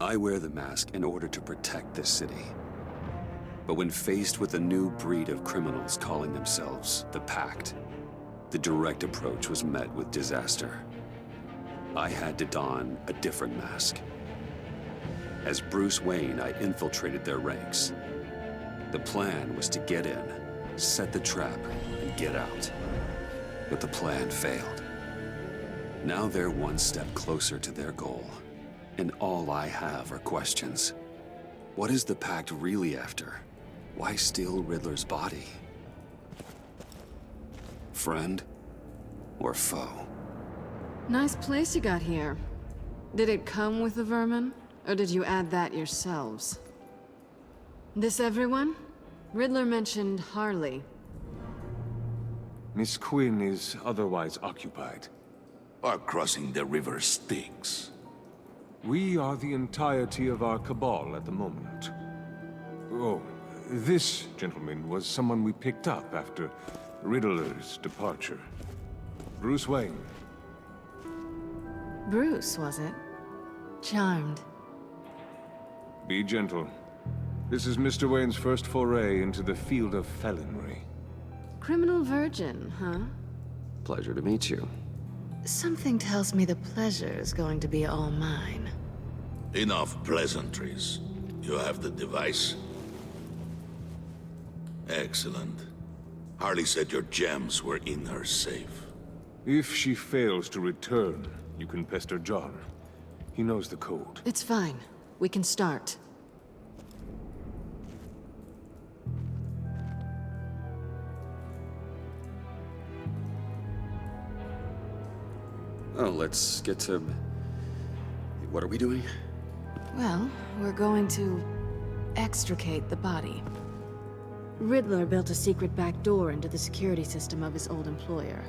I wear the mask in order to protect this city. But when faced with a new breed of criminals calling themselves the Pact, the direct approach was met with disaster. I had to don a different mask. As Bruce Wayne, I infiltrated their ranks. The plan was to get in, set the trap, and get out. But the plan failed. Now they're one step closer to their goal, and all I have are questions. What is the Pact really after? Why steal Riddler's body? Friend or foe? Nice place you got here. Did it come with the vermin, or did you add that yourselves? This everyone? Riddler mentioned Harley. Miss Quinn is otherwise occupied. Our crossing the river Styx. We are the entirety of our cabal at the moment. Oh, this gentleman was someone we picked up after Riddler's departure. Bruce Wayne. Bruce, was it? Charmed. Be gentle. This is Mr. Wayne's first foray into the field of felonry. Criminal virgin, huh? Pleasure to meet you. Something tells me the pleasure is going to be all mine. Enough pleasantries. You have the device? Excellent. Harley said your gems were in her safe. If she fails to return, you can pester John. He knows the code. It's fine. We can start. Oh, let's get to... What are we doing? Well, we're going to extricate the body. Riddler built a secret back door into the security system of his old employer.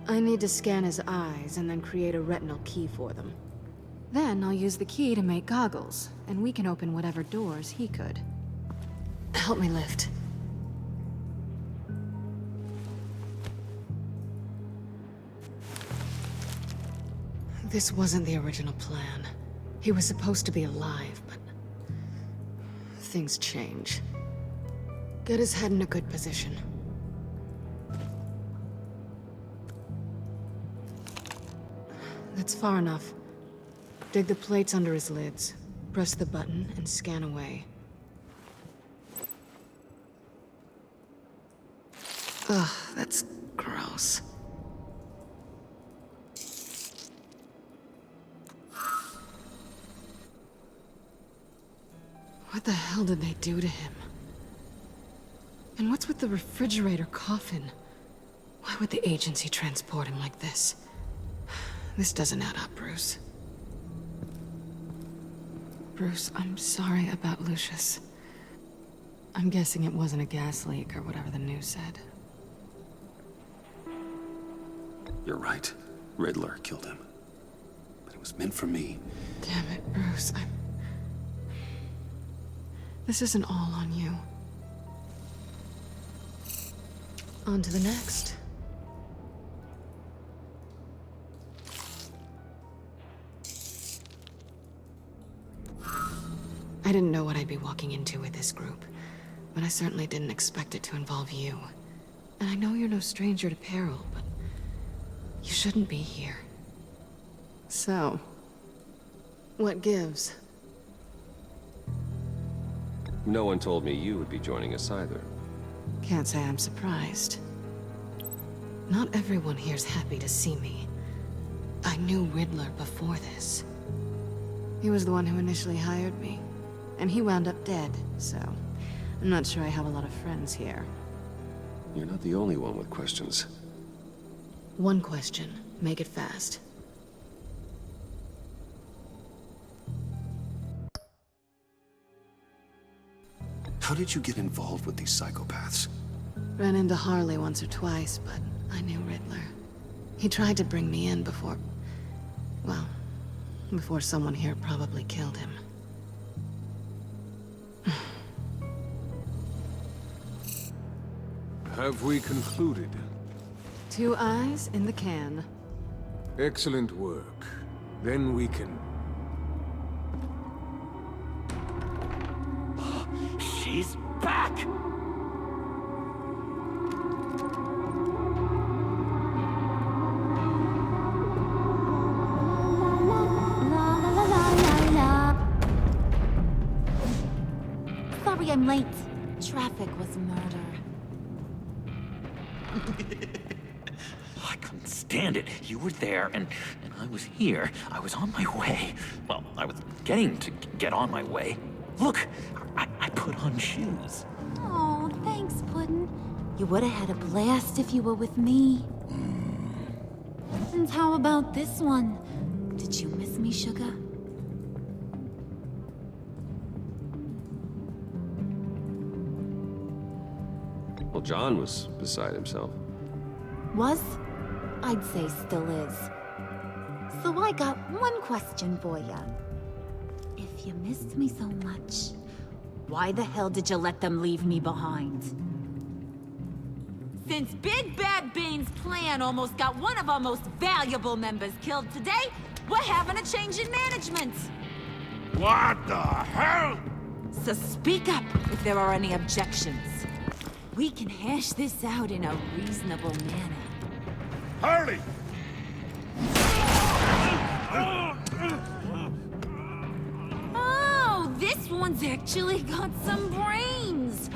I need to scan his eyes and then create a retinal key for them. Then I'll use the key to make goggles, and we can open whatever doors he could. Help me lift. This wasn't the original plan. He was supposed to be alive, but... things change. Get his head in a good position. That's far enough. Dig the plates under his lids, press the button, and scan away. Ugh, that's gross. What the hell did they do to him? And what's with the refrigerator coffin? Why would the agency transport him like this? This doesn't add up, Bruce. Bruce, I'm sorry about Lucius. I'm guessing it wasn't a gas leak or whatever the news said. You're right. Riddler killed him. But it was meant for me. Damn it, Bruce. This isn't all on you. On to the next. I didn't know what I'd be walking into with this group, but I certainly didn't expect it to involve you. And I know you're no stranger to peril, but you shouldn't be here. So, what gives? No one told me you would be joining us either. Can't say I'm surprised. Not everyone here's happy to see me. I knew Riddler before this. He was the one who initially hired me. And he wound up dead, so I'm not sure I have a lot of friends here. You're not the only one with questions. One question. Make it fast. How did you get involved with these psychopaths? Ran into Harley once or twice, but I knew Riddler. He tried to bring me in before... well, before someone here probably killed him. Have we concluded? 2 eyes in the can. Excellent work. Then we can... Harley's back! Sorry I'm late. Traffic was murder. I couldn't stand it. You were there, and I was here. I was on my way. Well, I was getting to get on my way. Look, I put on shoes. Oh, thanks, Puddin'. You would have had a blast if you were with me. And how about this one? Did you miss me, sugar? Well, John was beside himself. Was? I'd say still is. So I got one question for ya. If you missed me so much, why the hell did you let them leave me behind? Since Big Bad Bane's plan almost got one of our most valuable members killed today, we're having a change in management. What the hell? So speak up if there are any objections. We can hash this out in a reasonable manner. Harley! Oh, this one's actually got some brains.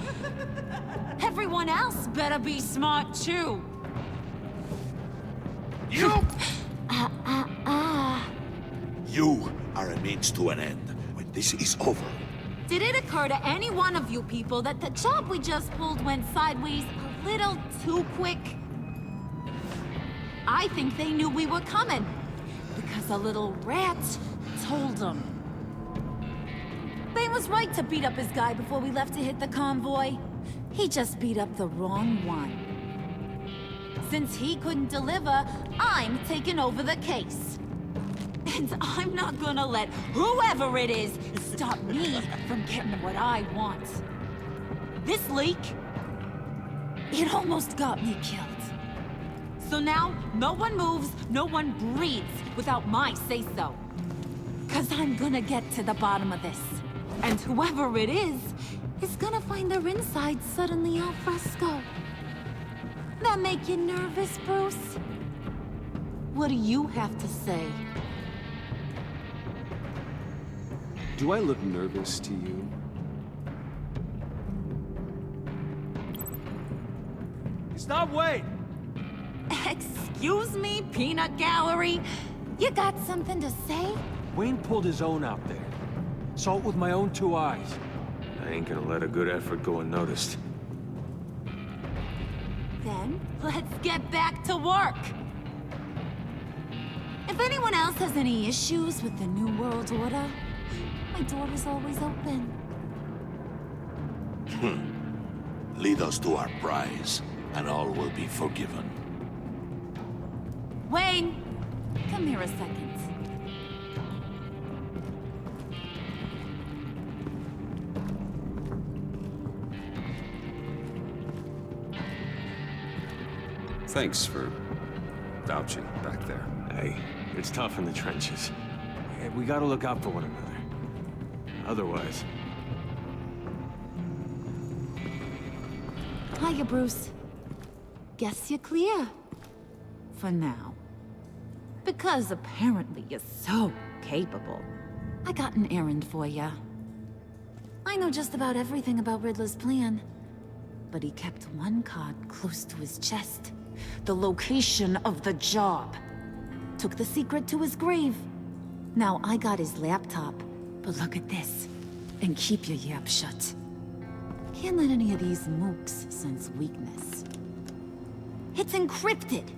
Everyone else better be smart too. You! You are a means to an end. When this is over, Did it occur to any one of you people that the job we just pulled went sideways a little too quick? I think they knew we were coming, because a little rat told them. Bane was right to beat up his guy before we left to hit the convoy. He just beat up the wrong one. Since he couldn't deliver, I'm taking over the case. And I'm not gonna let whoever it is stop me from getting what I want. This leak, it almost got me killed. So now, no one moves, no one breathes without my say-so. 'Cause I'm gonna get to the bottom of this. And whoever it is gonna find their insides suddenly al fresco. That make you nervous, Bruce? What do you have to say? Do I look nervous to you? Stop, wait! Excuse me, peanut gallery? You got something to say? Wayne pulled his own out there. Saw it with my own 2 eyes. I ain't gonna let a good effort go unnoticed. Then, let's get back to work. If anyone else has any issues with the New World Order, my door is always open. lead us to our prize, and all will be forgiven. Wayne, come here a second. Thanks for vouching back there. Hey, it's tough in the trenches. We gotta look out for one another. Otherwise... Hiya, Bruce. Guess you're clear. For now. Because apparently you're so capable. I got an errand for ya. I know just about everything about Riddler's plan. But he kept one card close to his chest. The location of the job. Took the secret to his grave. Now I got his laptop. But look at this. And keep your yap shut. Can't let any of these mooks sense weakness. It's encrypted.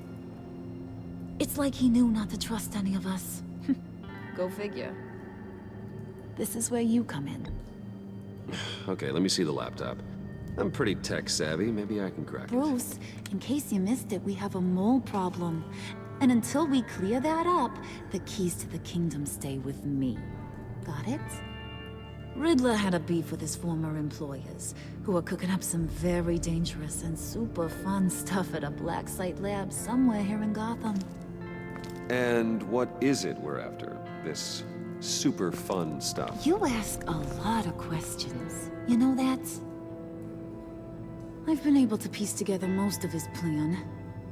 It's like he knew not to trust any of us. Go figure. This is where you come in. Okay, let me see the laptop. I'm pretty tech-savvy. Maybe I can crack it. Bruce, in case you missed it, we have a mole problem. And until we clear that up, the keys to the kingdom stay with me. Got it? Riddler had a beef with his former employers, who were cooking up some very dangerous and super fun stuff at a black site lab somewhere here in Gotham. And what is it we're after? This super fun stuff? You ask a lot of questions. You know that? I've been able to piece together most of his plan,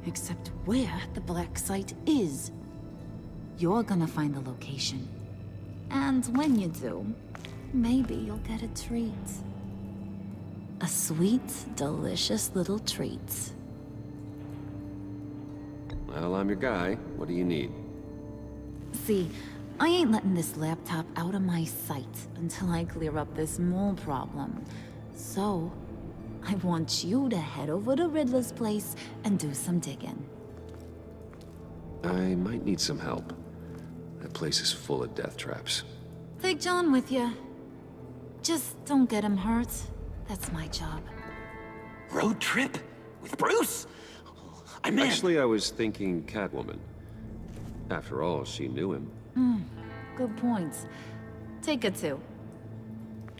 except where the black site is. You're gonna find the location. And when you do, maybe you'll get a treat. A sweet, delicious little treat. Well, I'm your guy. What do you need? See, I ain't letting this laptop out of my sight until I clear up this mole problem. So, I want you to head over to Riddler's place and do some digging. I might need some help. That place is full of death traps. Take John with you. Just don't get him hurt. That's my job. Road trip? With Bruce? I'm in. Actually, I was thinking Catwoman. After all, she knew him. Good point. Take her too.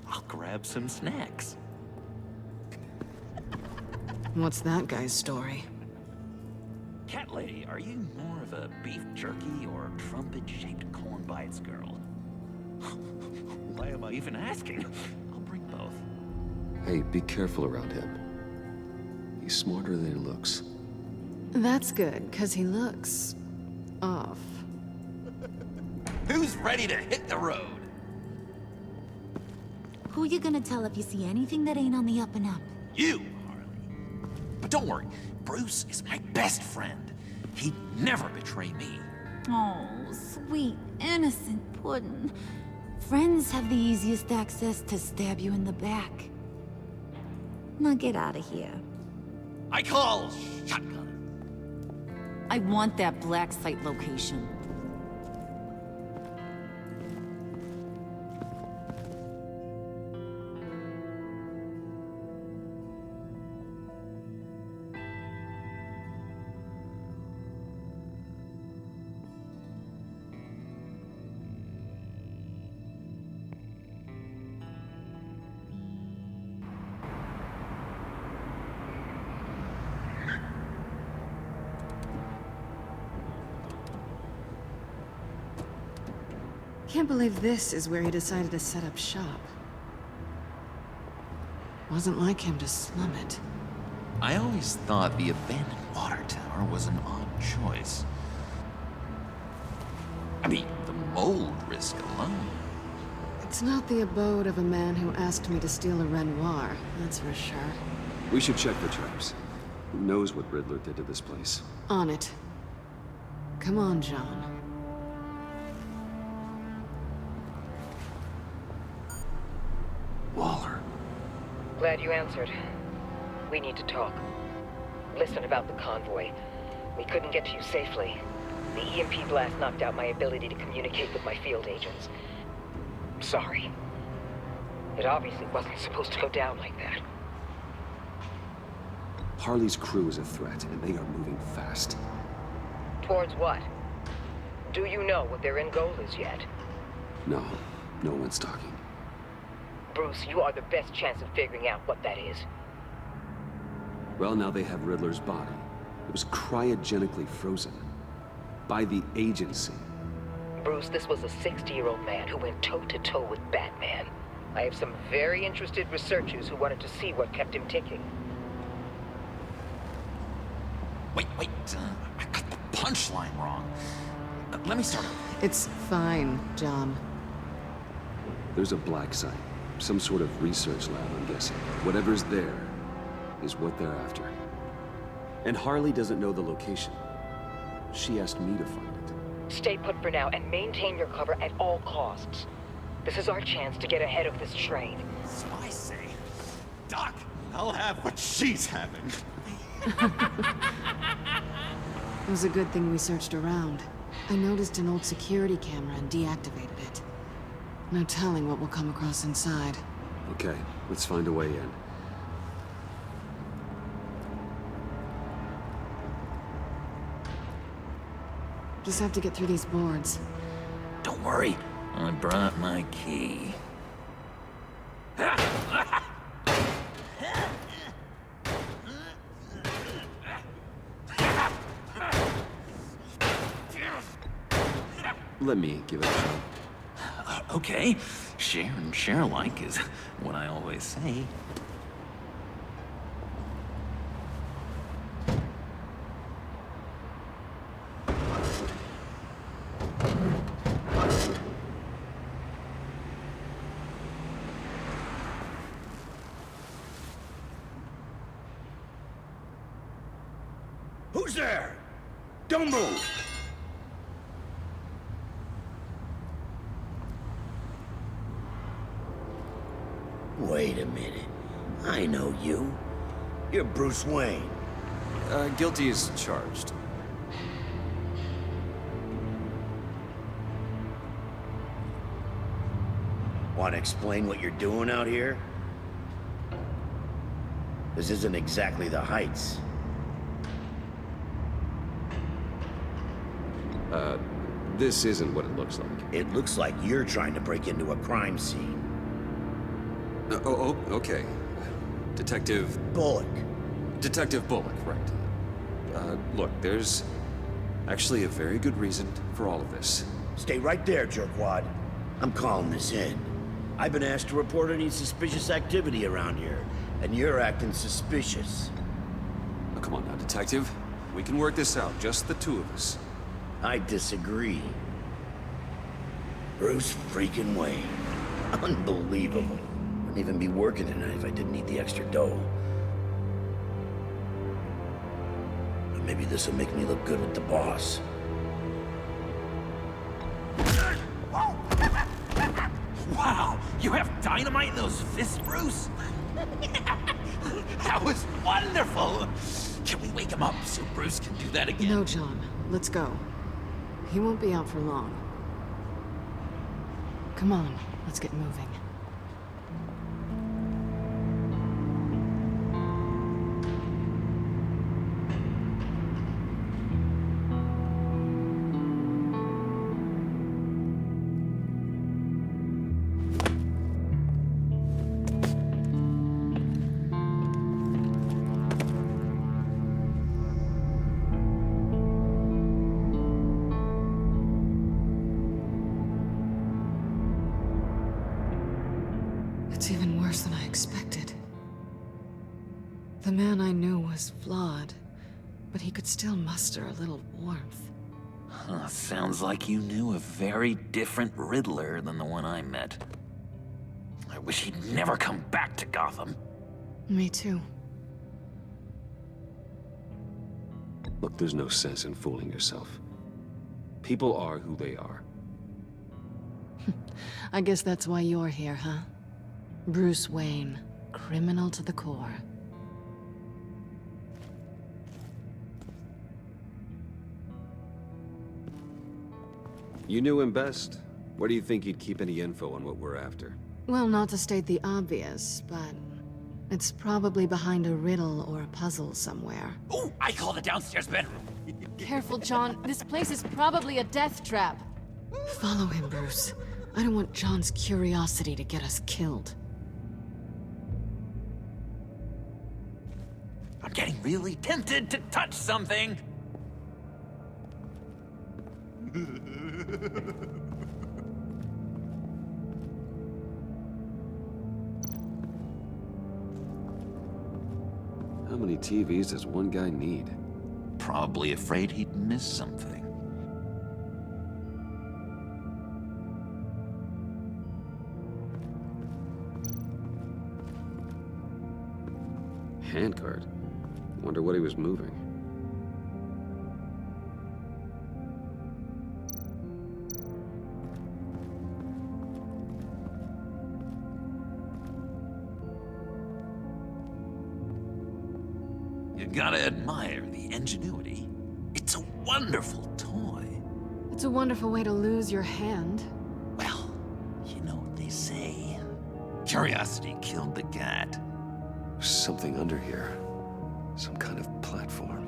I'll grab some snacks. What's that guy's story? Cat lady, are you more of a beef jerky or trumpet-shaped corn bites girl? Why am I even asking? I'll bring both. Hey, be careful around him. He's smarter than he looks. That's good, because he looks... off. Who's ready to hit the road? Who you gonna tell if you see anything that ain't on the up and up? You, Harley. But don't worry, Bruce is my best friend. He'd never betray me. Oh, sweet, innocent puddin'. Friends have the easiest access to stab you in the back. Now get out of here. I call shotgun. I want that black site location. Can't believe this is where he decided to set up shop. Wasn't like him to slum it. I always thought the abandoned water tower was an odd choice. I mean, the mold risk alone. It's not the abode of a man who asked me to steal a Renoir, that's for sure. We should check the traps. Who knows what Riddler did to this place? On it. Come on, John. Waller. Glad you answered. We need to talk. Listen about the convoy. We couldn't get to you safely. The EMP blast knocked out my ability to communicate with my field agents. Sorry. It obviously wasn't supposed to go down like that. Harley's crew is a threat, and they are moving fast. Towards what? Do you know what their end goal is yet? No, no one's talking. Bruce, you are the best chance of figuring out what that is. Well, now they have Riddler's body. It was cryogenically frozen. By the agency. Bruce, this was a 60-year-old man who went toe-to-toe with Batman. I have some very interested researchers who wanted to see what kept him ticking. Wait, I got the punchline wrong. Let me start over. It's fine, John. There's a black site. Some sort of research lab, I'm guessing. Whatever's there is what they're after. And Harley doesn't know the location. She asked me to find it. Stay put for now and maintain your cover at all costs. This is our chance to get ahead of this train. So I say, Doc, I'll have what she's having. It was a good thing we searched around. I noticed an old security camera and deactivated it. No telling what we'll come across inside. Okay, let's find a way in. Just have to get through these boards. Don't worry, I brought my key. Let me give it a shot. Okay, share and share alike is what I always say. Who's there? Don't move! Wait a minute. I know you. You're Bruce Wayne. Guilty as charged. Want to explain what you're doing out here? This isn't exactly the Heights. This isn't what it looks like. It looks like you're trying to break into a crime scene. Okay. Detective... Bullock. Detective Bullock, right. Look, there's actually a very good reason for all of this. Stay right there, jerkwad. I'm calling this in. I've been asked to report any suspicious activity around here, and you're acting suspicious. Oh, come on now, Detective. We can work this out, just the two of us. I disagree. Bruce freaking Wayne. Unbelievable. Wouldn't even be working tonight if I didn't need the extra dough. But maybe this will make me look good with the boss. Wow, you have dynamite in those fists, Bruce? That was wonderful! Can we wake him up so Bruce can do that again? No, John. Let's go. He won't be out for long. Come on, let's get moving. It's even worse than I expected. The man I knew was flawed, but he could still muster a little warmth. Huh, sounds like you knew a very different Riddler than the one I met. I wish he'd never come back to Gotham. Me too. Look, there's no sense in fooling yourself. People are who they are. I guess that's why you're here, huh? Bruce Wayne, criminal to the core. You knew him best. Where do you think he'd keep any info on what we're after? Well, not to state the obvious, but it's probably behind a riddle or a puzzle somewhere. Oh, I call the downstairs bedroom. Careful, John. This place is probably a death trap. Follow him, Bruce. I don't want John's curiosity to get us killed. I'm getting really tempted to touch something. How many TVs does one guy need? Probably afraid he'd miss something. Handcart. Wonder what he was moving. You gotta admire the ingenuity. It's a wonderful toy. It's a wonderful way to lose your hand. Well, you know what they say. Curiosity killed the cat. There's something under here. Some kind of platform.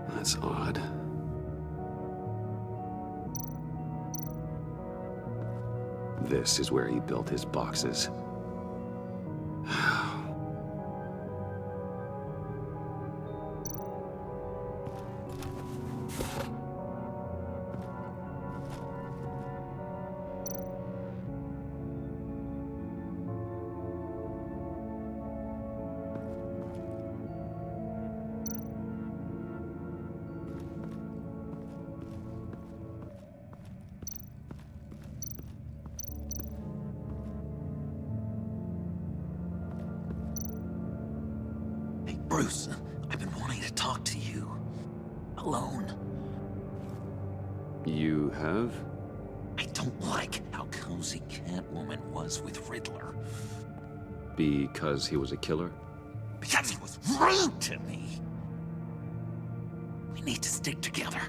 That's odd. This is where he built his boxes. Bruce, I've been wanting to talk to you. Alone. You have? I don't like how cozy Catwoman was with Riddler. Because he was a killer? Because he was rude to me. We need to stick together.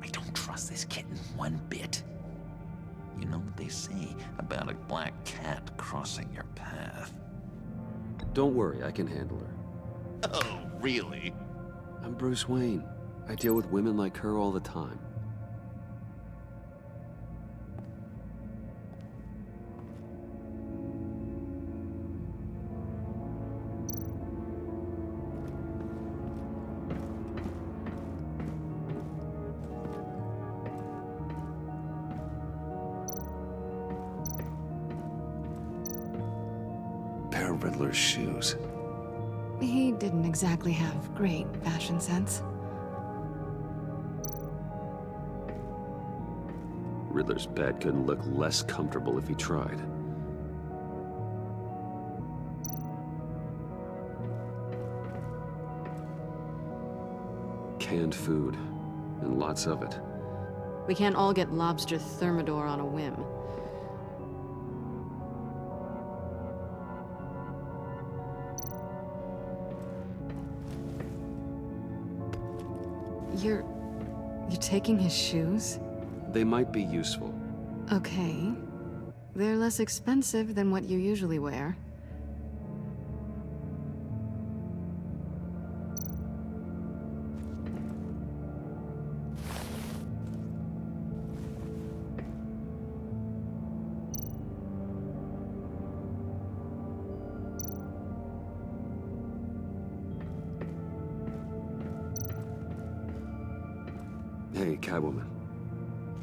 I don't trust this kitten one bit. You know what they say about a black cat crossing your path? Don't worry, I can handle her. Oh, really? I'm Bruce Wayne. I deal with women like her all the time. Pair of Riddler's shoes. He didn't exactly have great fashion sense. Riddler's bed couldn't look less comfortable if he tried. Canned food, and lots of it. We can't all get lobster thermidor on a whim. You're taking his shoes? They might be useful. Okay. They're less expensive than what you usually wear. Hey, Catwoman.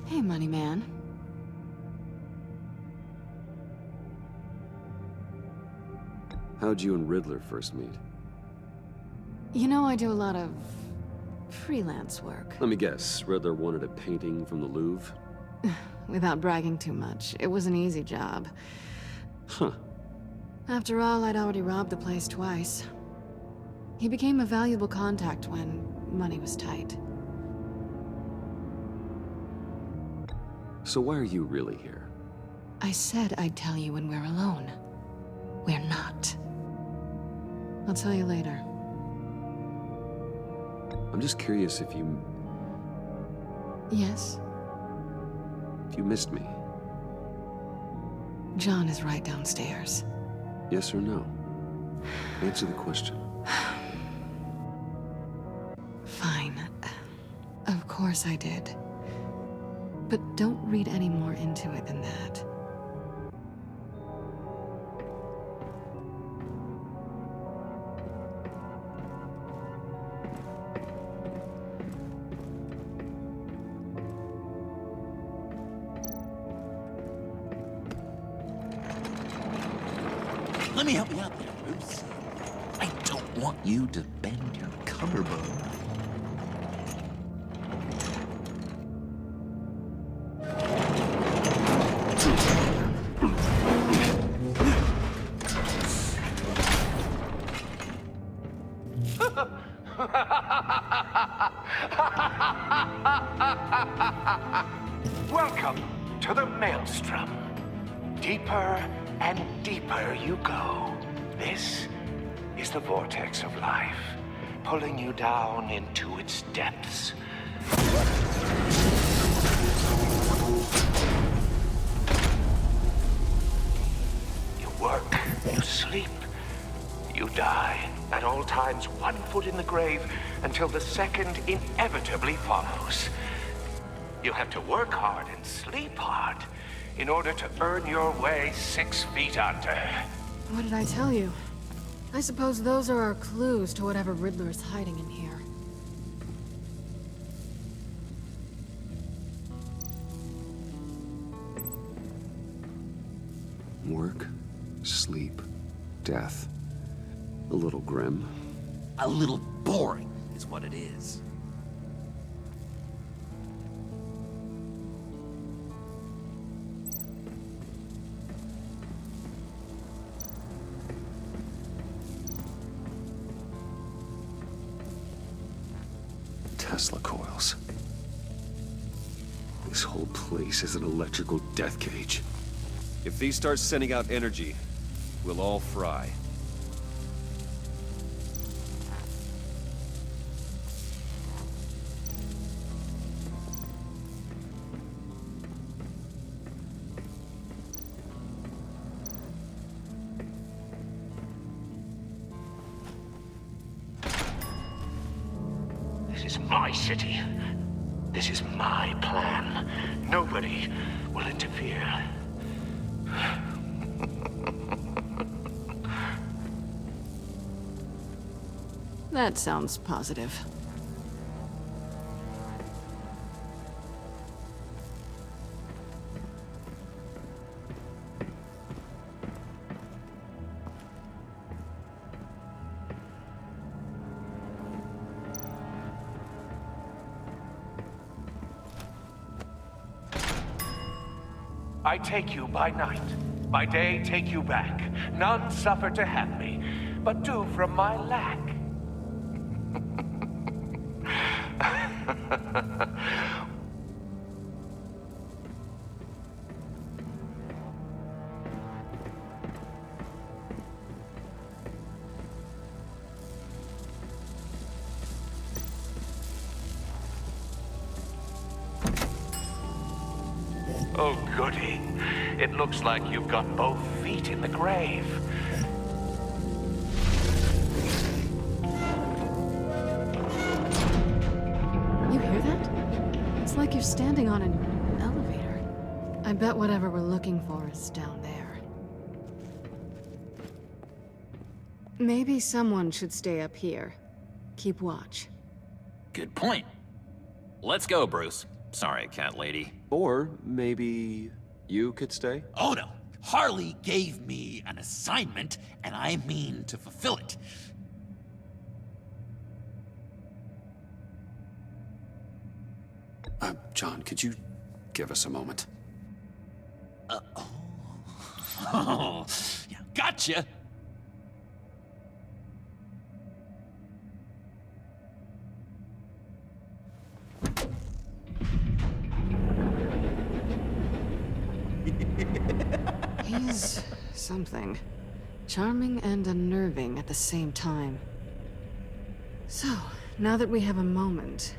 Hey, money man. How'd you and Riddler first meet? You know, I do a lot of freelance work. Let me guess, Riddler wanted a painting from the Louvre? Without bragging too much, it was an easy job. Huh. After all, I'd already robbed the place twice. He became a valuable contact when money was tight. So why are you really here? I said I'd tell you when we're alone. We're not. I'll tell you later. I'm just curious if you Yes? missed me. John is right downstairs. Yes or no? Answer the question. Fine. Of course I did. But don't read any more into it than that. Let me help you out there, Bruce. I don't want you to bend your collarbone. Welcome to the Maelstrom. Deeper and deeper you go. This is the vortex of life, pulling you down into its depths. You work, you sleep, you die. At all times, 1 foot in the grave until the second inevitably follows. You have to work hard and sleep hard in order to earn your way 6 feet under. What did I tell you? I suppose those are our clues to whatever Riddler is hiding in here. Work, sleep, death. A little grim. A little boring is what it is. Tesla coils. This whole place is an electrical death cage. If these start sending out energy, we'll all fry. This is my city. This is my plan. Nobody will interfere. That sounds positive. I take you by night. By day, take you back. None suffer to have me, but do from my lack. Oh, goody. It looks like you've got both feet in the grave. You hear that? It's like you're standing on an elevator. I bet whatever we're looking for is down there. Maybe someone should stay up here. Keep watch. Good point. Let's go, Bruce. Sorry, cat lady. Or maybe you could stay? Oh no! Harley gave me an assignment, and I mean to fulfill it. John, could you give us a moment? Oh, yeah, gotcha! He's something. Charming and unnerving at the same time. So, now that we have a moment,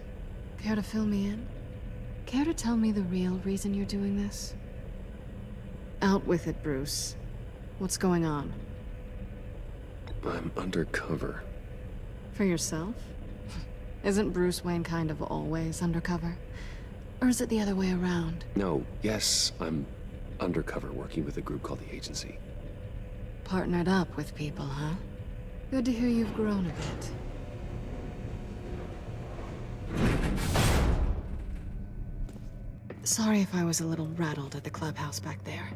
care to fill me in? Care to tell me the real reason you're doing this? Out with it, Bruce. What's going on? I'm undercover. For yourself? Isn't Bruce Wayne kind of always undercover? Or is it the other way around? No, yes, I'm undercover working with a group called the Agency. Partnered up with people, huh? Good to hear you've grown a bit. Sorry if I was a little rattled at the clubhouse back there.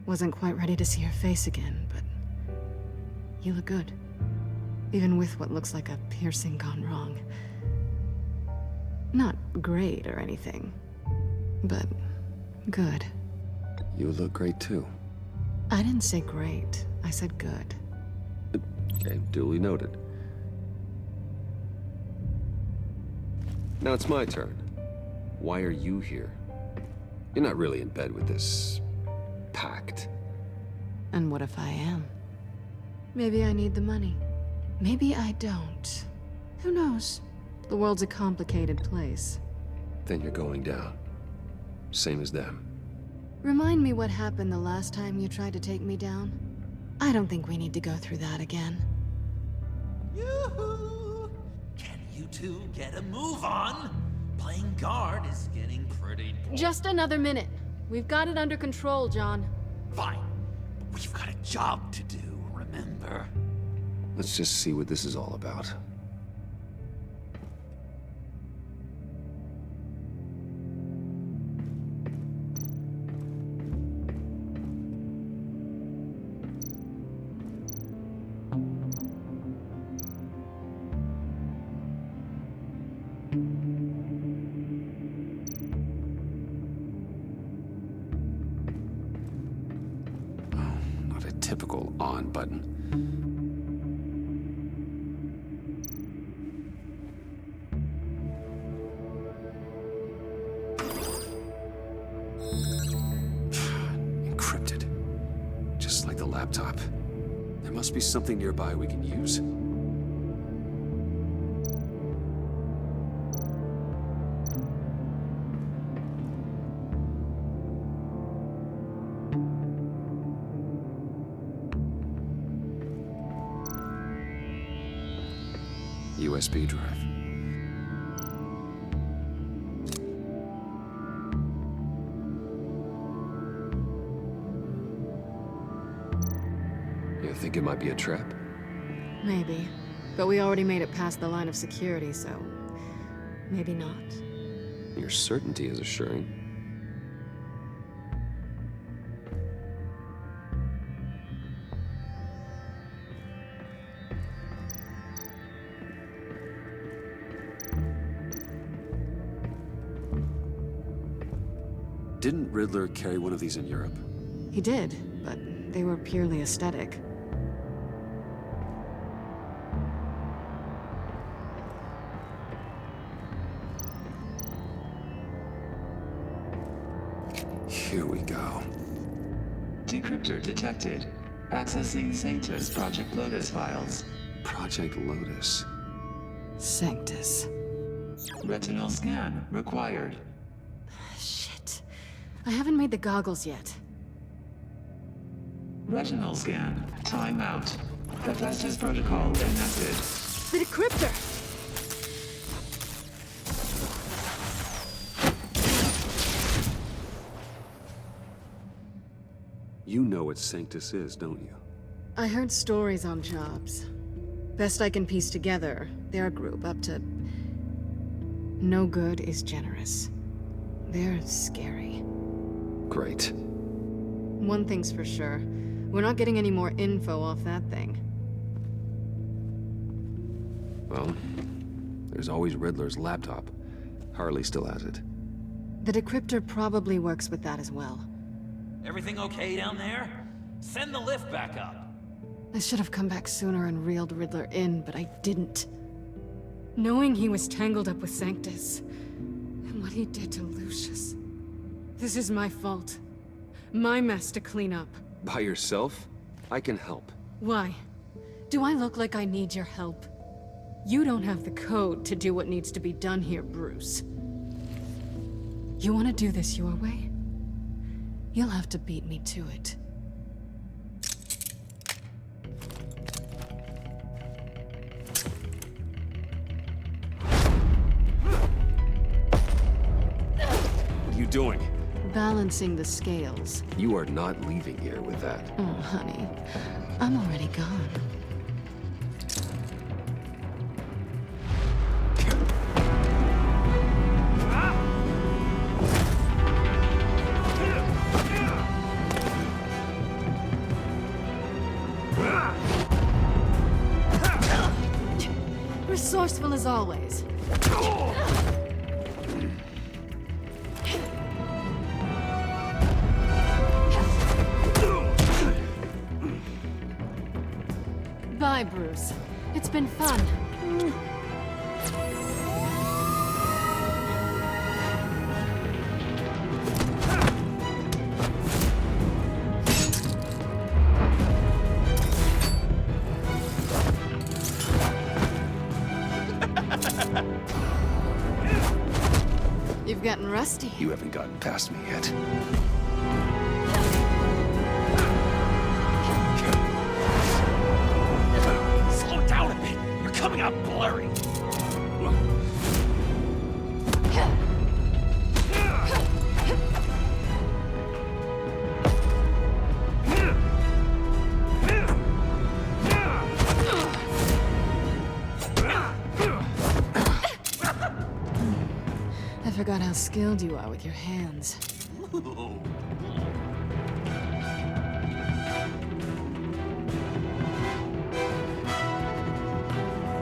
Wasn't quite ready to see your face again, but you look good. Even with what looks like a piercing gone wrong. Not great or anything, but good. You look great too. I didn't say great. I said good. Okay, duly noted. Now it's my turn. Why are you here? You're not really in bed with this pact. And what if I am? Maybe I need the money. Maybe I don't. Who knows? The world's a complicated place. Then you're going down. Same as them. Remind me what happened the last time you tried to take me down. I don't think we need to go through that again. Yoo-hoo! Can you two get a move on? Playing guard is getting pretty boring. Just another minute. We've got it under control, John. Fine. But we've got a job to do, remember? Let's just see what this is all about. Not a typical on button. laptop. There must be something nearby we can use. USB drive. You think it might be a trap? Maybe. But we already made it past the line of security, so... maybe not. Your certainty is assuring. Didn't Riddler carry one of these in Europe? He did, but they were purely aesthetic. Here we go. Decryptor detected. Accessing Sanctus Project Lotus files. Project Lotus. Sanctus. Retinal scan required. Shit. I haven't made the goggles yet. Retinal scan. Timeout. Hephaestus protocol enacted. The decryptor! You know what Sanctus is, don't you? I heard stories on jobs. Best I can piece together, their group up to... no good is generous. They're scary. Great. One thing's for sure. We're not getting any more info off that thing. Well, there's always Riddler's laptop. Harley still has it. The decryptor probably works with that as well. Everything okay down there? Send the lift back up. I should have come back sooner and reeled Riddler in, but I didn't. Knowing he was tangled up with Sanctus, and what he did to Lucius. This is my fault. My mess to clean up. By yourself? I can help. Why? Do I look like I need your help? You don't have the code to do what needs to be done here, Bruce. You want to do this your way? You'll have to beat me to it. What are you doing? Balancing the scales. You are not leaving here with that. Oh, honey. I'm already gone. Resourceful as always. Bye, Bruce. It's been fun. You've gotten rusty. You haven't gotten past me yet. Slow down a bit. You're coming out blurry. I forgot how skilled you are with your hands.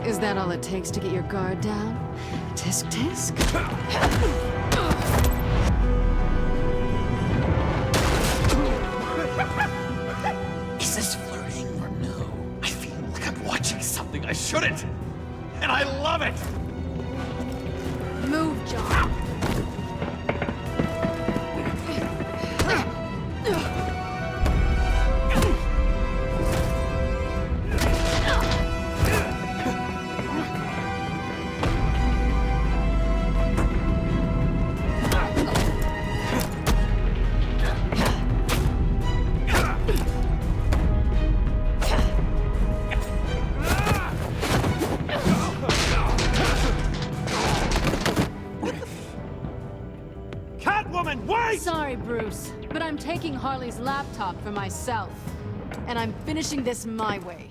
Is that all it takes to get your guard down? Tisk tisk? Is this flirting or no? I feel like I'm watching something I shouldn't. And I love it! Move, John. Catwoman, wait! Sorry, Bruce, but I'm taking Harley's laptop for myself. And I'm finishing this my way.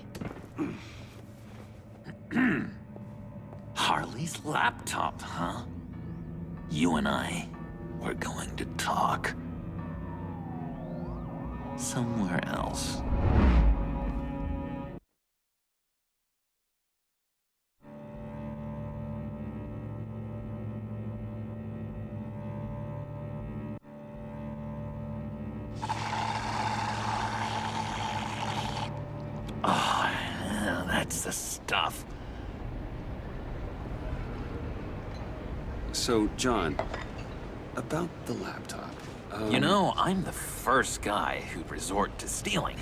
Harley's laptop, huh? You and I, we're going to talk. Somewhere else. Oh, yeah, that's the stuff. So, John, about the laptop. You know, I'm the first guy who'd resort to stealing.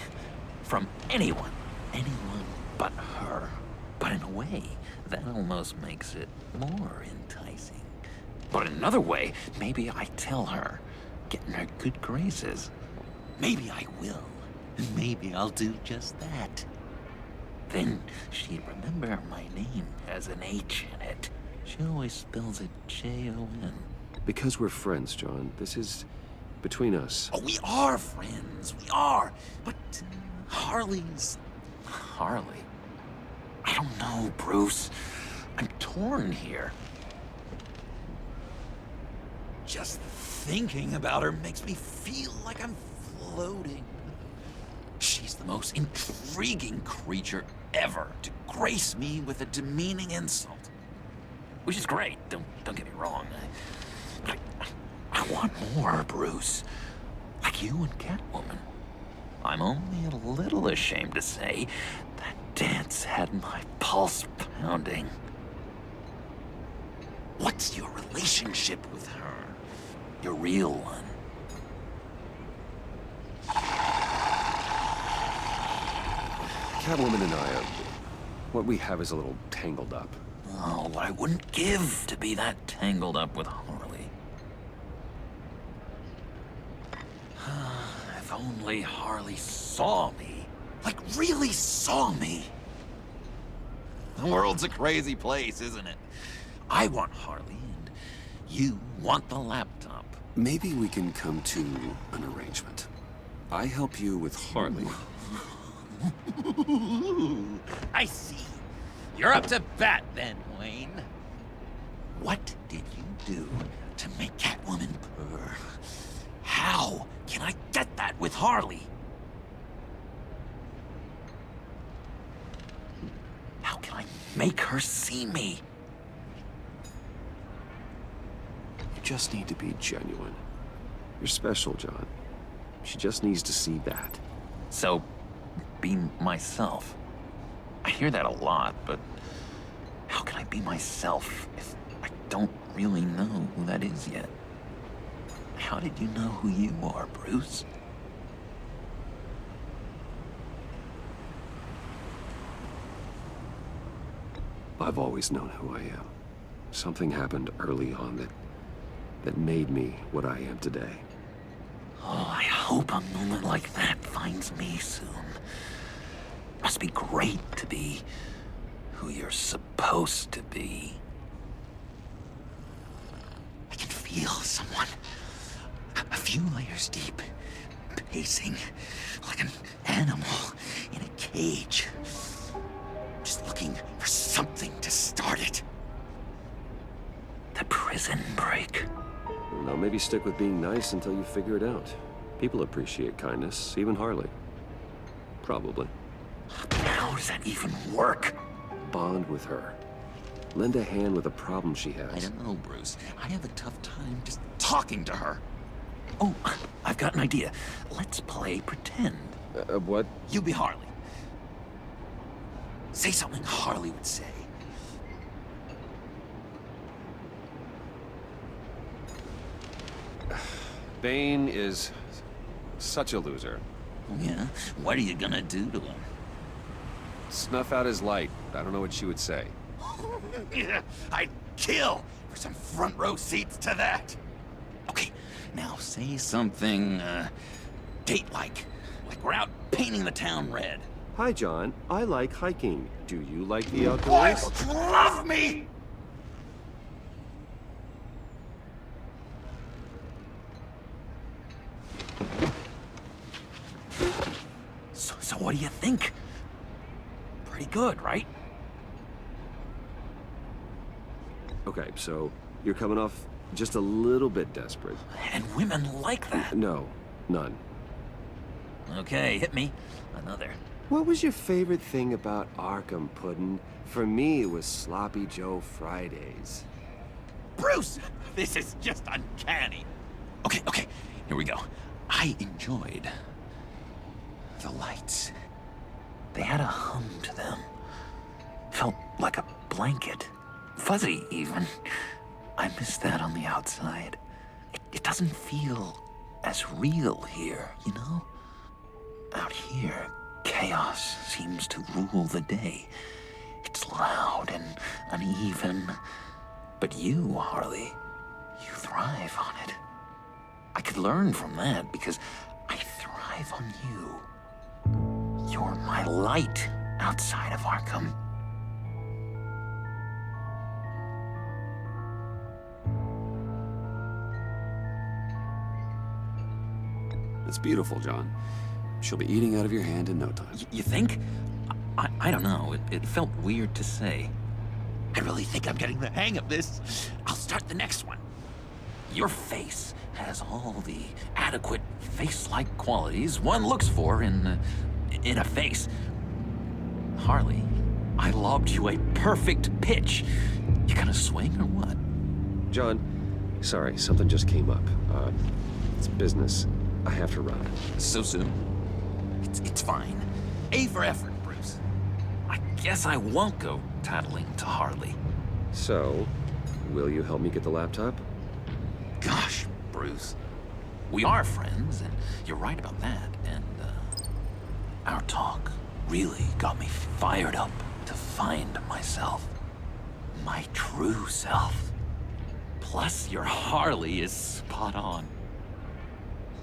From anyone. Anyone but her. But in a way, that almost makes it more enticing. But in another way, maybe I tell her, get in her good graces. Maybe I will. And maybe I'll do just that. Then she'd remember my name has an H in it. She always spells it J-O-N. Because we're friends, John. This is between us. Oh, we are friends. We are. But Harley's... Harley? I don't know, Bruce. I'm torn here. Just thinking about her makes me feel like I'm floating. She's the most intriguing creature ever to grace me with a demeaning insult. Which is great, don't get me wrong. I want more, Bruce. Like you and Catwoman. I'm only a little ashamed to say that dance had my pulse pounding. What's your relationship with her? Your real one? Catwoman and I, what we have is a little tangled up. Oh, what I wouldn't give to be that tangled up with Harley. If only Harley saw me. Like, really saw me. The world's a crazy place, isn't it? I want Harley, and you want the laptop. Maybe we can come to an arrangement. I help you with Harley. I see. You're up to bat then, Wayne. What did you do to make Catwoman purr? How can I get that with Harley? How can I make her see me? You just need to be genuine. You're special, John. She just needs to see that. So, be myself. I hear that a lot, but how can I be myself if I don't really know who that is yet? How did you know who you are, Bruce? I've always known who I am. Something happened early on that made me what I am today. Oh, I hope a moment like that finds me soon. Must be great to be who you're supposed to be. I can feel someone a few layers deep, pacing like an animal in a cage. Just looking for something to start it. The prison break. Now maybe stick with being nice until you figure it out. People appreciate kindness, even Harley. Probably. How does that even work? Bond with her. Lend a hand with a problem she has. I don't know, Bruce. I have a tough time just talking to her. Oh, I've got an idea. Let's play pretend. What? You be Harley. Say something Harley would say. Bane is such a loser. Yeah? What are you gonna do to him? Snuff out his light. I don't know what she would say. Yeah, I'd kill for some front row seats to that. Okay, now say something, date-like. Like we're out painting the town red. Hi, John. I like hiking. Do you like the outdoors? Boys, love me! what do you think? Pretty good, right? Okay, so you're coming off just a little bit desperate. And women like that. No, none. Okay, hit me. Another. What was your favorite thing about Arkham, Puddin'? For me, it was Sloppy Joe Fridays. Bruce! This is just uncanny. Okay, here we go. I enjoyed the lights. They had a hum to them. Felt like a blanket. Fuzzy, even. I miss that on the outside. It doesn't feel as real here, you know? Out here, chaos seems to rule the day. It's loud and uneven. But you, Harley, you thrive on it. I could learn from that because I thrive on you. You're my light outside of Arkham. It's beautiful, John. She'll be eating out of your hand in no time. You think? I don't know. It felt weird to say. I really think I'm getting the hang of this. I'll start the next one. Your face has all the adequate face-like qualities one looks for in a face. Harley, I lobbed you a perfect pitch. You gonna swing or what? John, sorry, something just came up. It's business. I have to run. So soon? It's fine. A for effort, Bruce. I guess I won't go tattling to Harley. So, will you help me get the laptop? Gosh, Bruce. We are friends, and you're right about that. And, our talk really got me fired up to find myself. My true self. Plus, your Harley is spot on.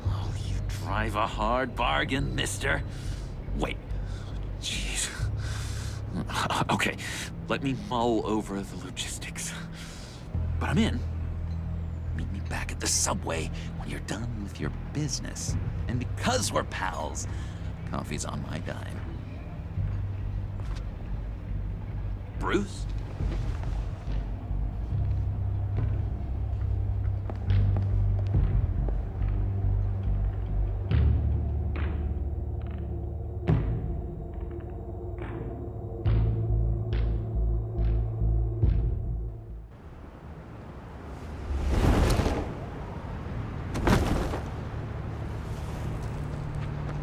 Oh, you drive a hard bargain, mister. Wait. Jeez. Okay, let me mull over the logistics. But I'm in. Meet me back at the subway when you're done with your business. And because we're pals, coffee's on my dime. Bruce?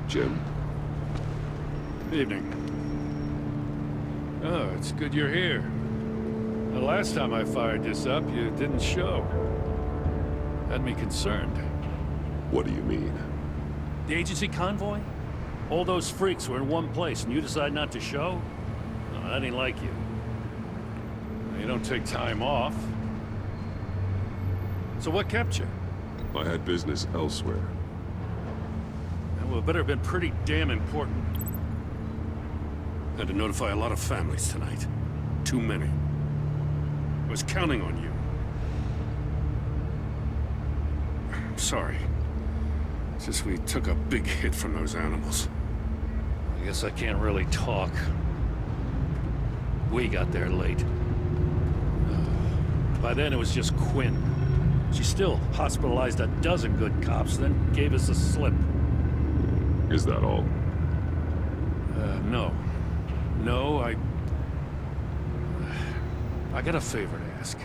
Jim. Evening. Oh, it's good you're here. The last time I fired this up, you didn't show. Had me concerned. What do you mean? The agency convoy? All those freaks were in one place, and you decide not to show? No, that ain't like you. You don't take time off. So what kept you? I had business elsewhere. Well, it better have been pretty damn important. Had to notify a lot of families tonight. Too many. I was counting on you. I'm sorry. It's just we took a big hit from those animals. I guess I can't really talk. We got there late. By then it was just Quinn. She still hospitalized a dozen good cops, then gave us a slip. Is that all? No. No, I got a favor to ask.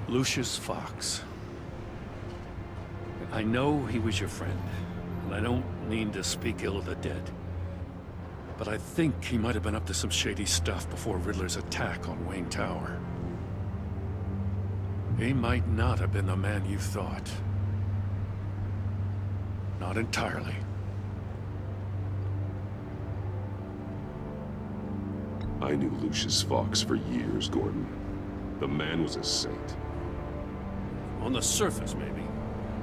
Lucius Fox. I know he was your friend, and I don't mean to speak ill of the dead. But I think he might have been up to some shady stuff before Riddler's attack on Wayne Tower. He might not have been the man you thought. Not entirely. I knew Lucius Fox for years, Gordon. The man was a saint. On the surface, maybe.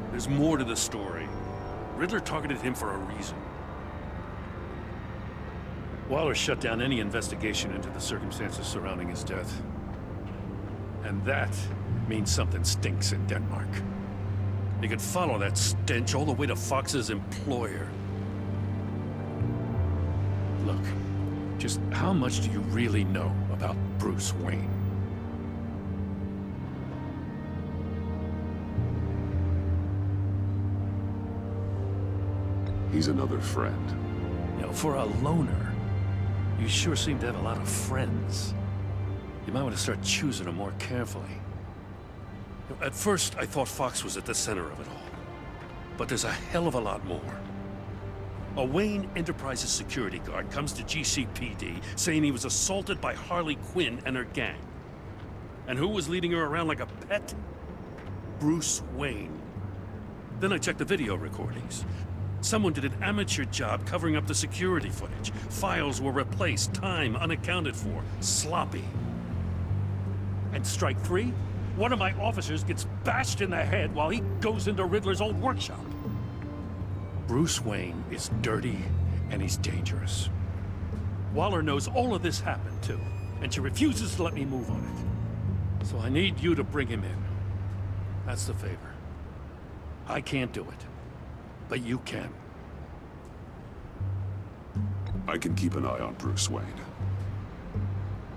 There's more to the story. Riddler targeted him for a reason. Waller shut down any investigation into the circumstances surrounding his death. And that means something stinks in Denmark. You could follow that stench all the way to Fox's employer. Look, just how much do you really know about Bruce Wayne? He's another friend. You know, for a loner, you sure seem to have a lot of friends. You might want to start choosing them more carefully. You know, at first, I thought Fox was at the center of it all. But there's a hell of a lot more. A Wayne Enterprises security guard comes to GCPD saying he was assaulted by Harley Quinn and her gang. And who was leading her around like a pet? Bruce Wayne. Then I checked the video recordings. Someone did an amateur job covering up the security footage. Files were replaced, time unaccounted for, sloppy. And strike three? One of my officers gets bashed in the head while he goes into Riddler's old workshop. Bruce Wayne is dirty and he's dangerous. Waller knows all of this happened too, and she refuses to let me move on it. So I need you to bring him in. That's the favor. I can't do it, but you can. I can keep an eye on Bruce Wayne.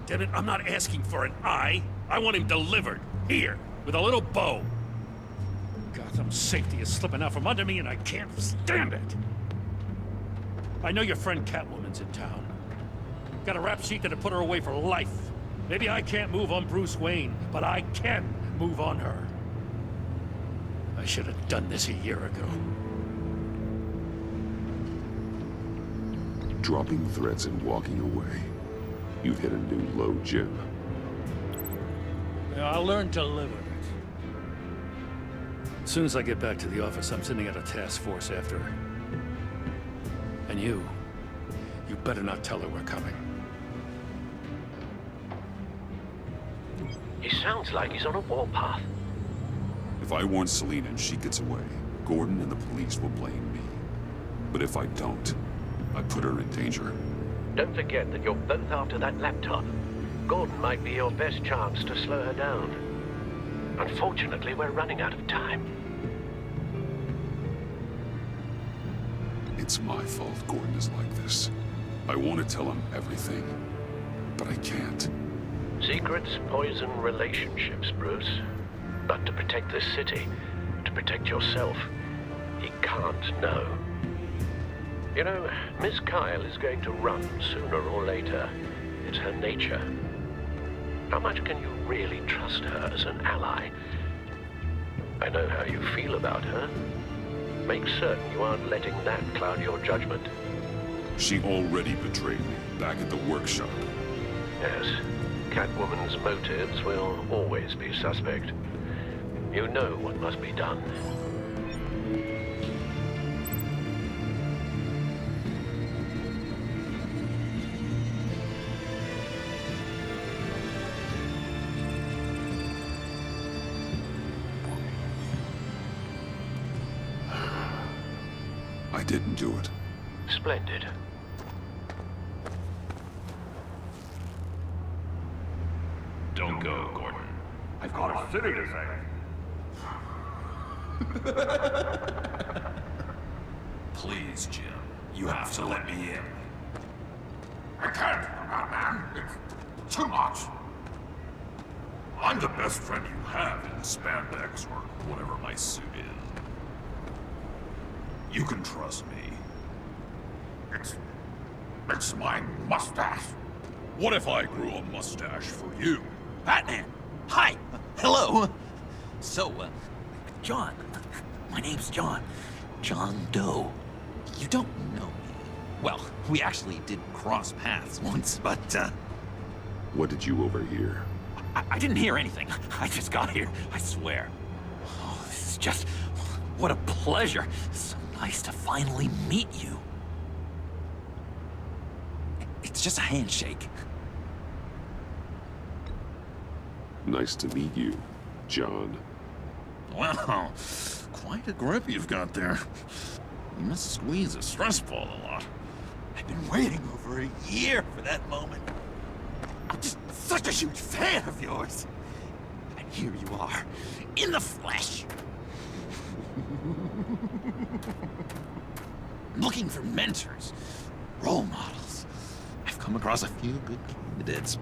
Damn it, I'm not asking for an eye. I want him delivered, here, with a little bow. Gotham's safety is slipping out from under me and I can't stand it. I know your friend Catwoman's in town. Got a rap sheet that'll put her away for life. Maybe I can't move on Bruce Wayne, but I can move on her. I should have done this a year ago. Dropping threats and walking away. You've hit a new low, Jim. Yeah, I'll learn to live with it. As soon as I get back to the office, I'm sending out a task force after her. And you better not tell her we're coming. He sounds like he's on a warpath. If I warn Selina and she gets away, Gordon and the police will blame me. But if I don't, I put her in danger. Don't forget that you're both after that laptop. Gordon might be your best chance to slow her down. Unfortunately, we're running out of time. It's my fault Gordon is like this. I want to tell him everything, but I can't. Secrets poison relationships, Bruce. But to protect this city, to protect yourself, he can't know. You know, Miss Kyle is going to run sooner or later. It's her nature. How much can you really trust her as an ally? I know how you feel about her. Make certain you aren't letting that cloud your judgment. She already betrayed me back at the workshop. Yes, Catwoman's motives will always be suspect. You know what must be done. I didn't do it. Splendid. Don't go, Gordon. I've got a city to save. Please, Jim. You have to let me in. I can't, man. It's too much. I'm the best friend you have in spandex or whatever my suit is. You can trust me. It's my mustache. What if I grew a mustache for you? Batman! Hi! Hello! So, John. My name's John. John Doe. You don't know me. Well, we actually did cross paths once, but, What did you overhear? I didn't hear anything. I just got here, I swear. Oh, this is just... what a pleasure. So nice to finally meet you. It's just a handshake. Nice to meet you, John. Wow, quite a grip you've got there. You must squeeze a stress ball a lot. I've been waiting over a year for that moment. I'm just such a huge fan of yours. And here you are, in the flesh. Looking for mentors, role models. I've come across a few good candidates.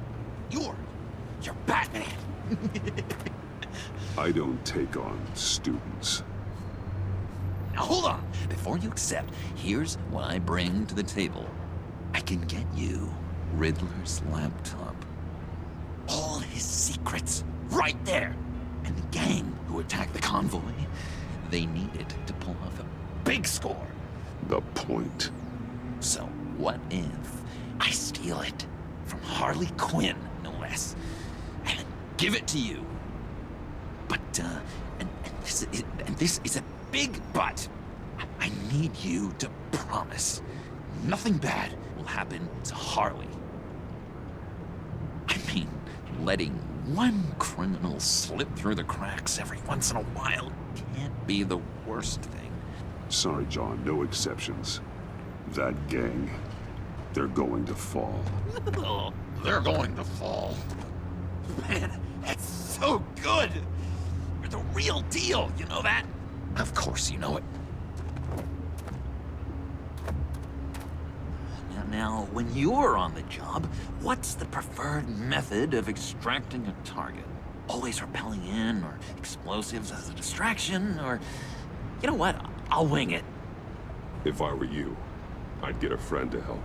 You're Batman. I don't take on students. Now hold on. Before you accept, here's what I bring to the table. I can get you Riddler's laptop. All his secrets, right there. And the gang who attacked the convoy, they needed to pull off a big score. The point. So what if I steal it from Harley Quinn, no less, and give it to you? But, and this is a big but. I need you to promise nothing bad will happen to Harley. I mean, letting one criminal slip through the cracks every once in a while can't be the worst thing. Sorry, John, no exceptions. That gang, they're going to fall. Oh, they're going to fall. Man, that's so good! You're the real deal, you know that? Of course you know it. Now, when you're on the job, what's the preferred method of extracting a target? Always rappelling in, or explosives as a distraction, or... You know what? I'll wing it. If I were you, I'd get a friend to help.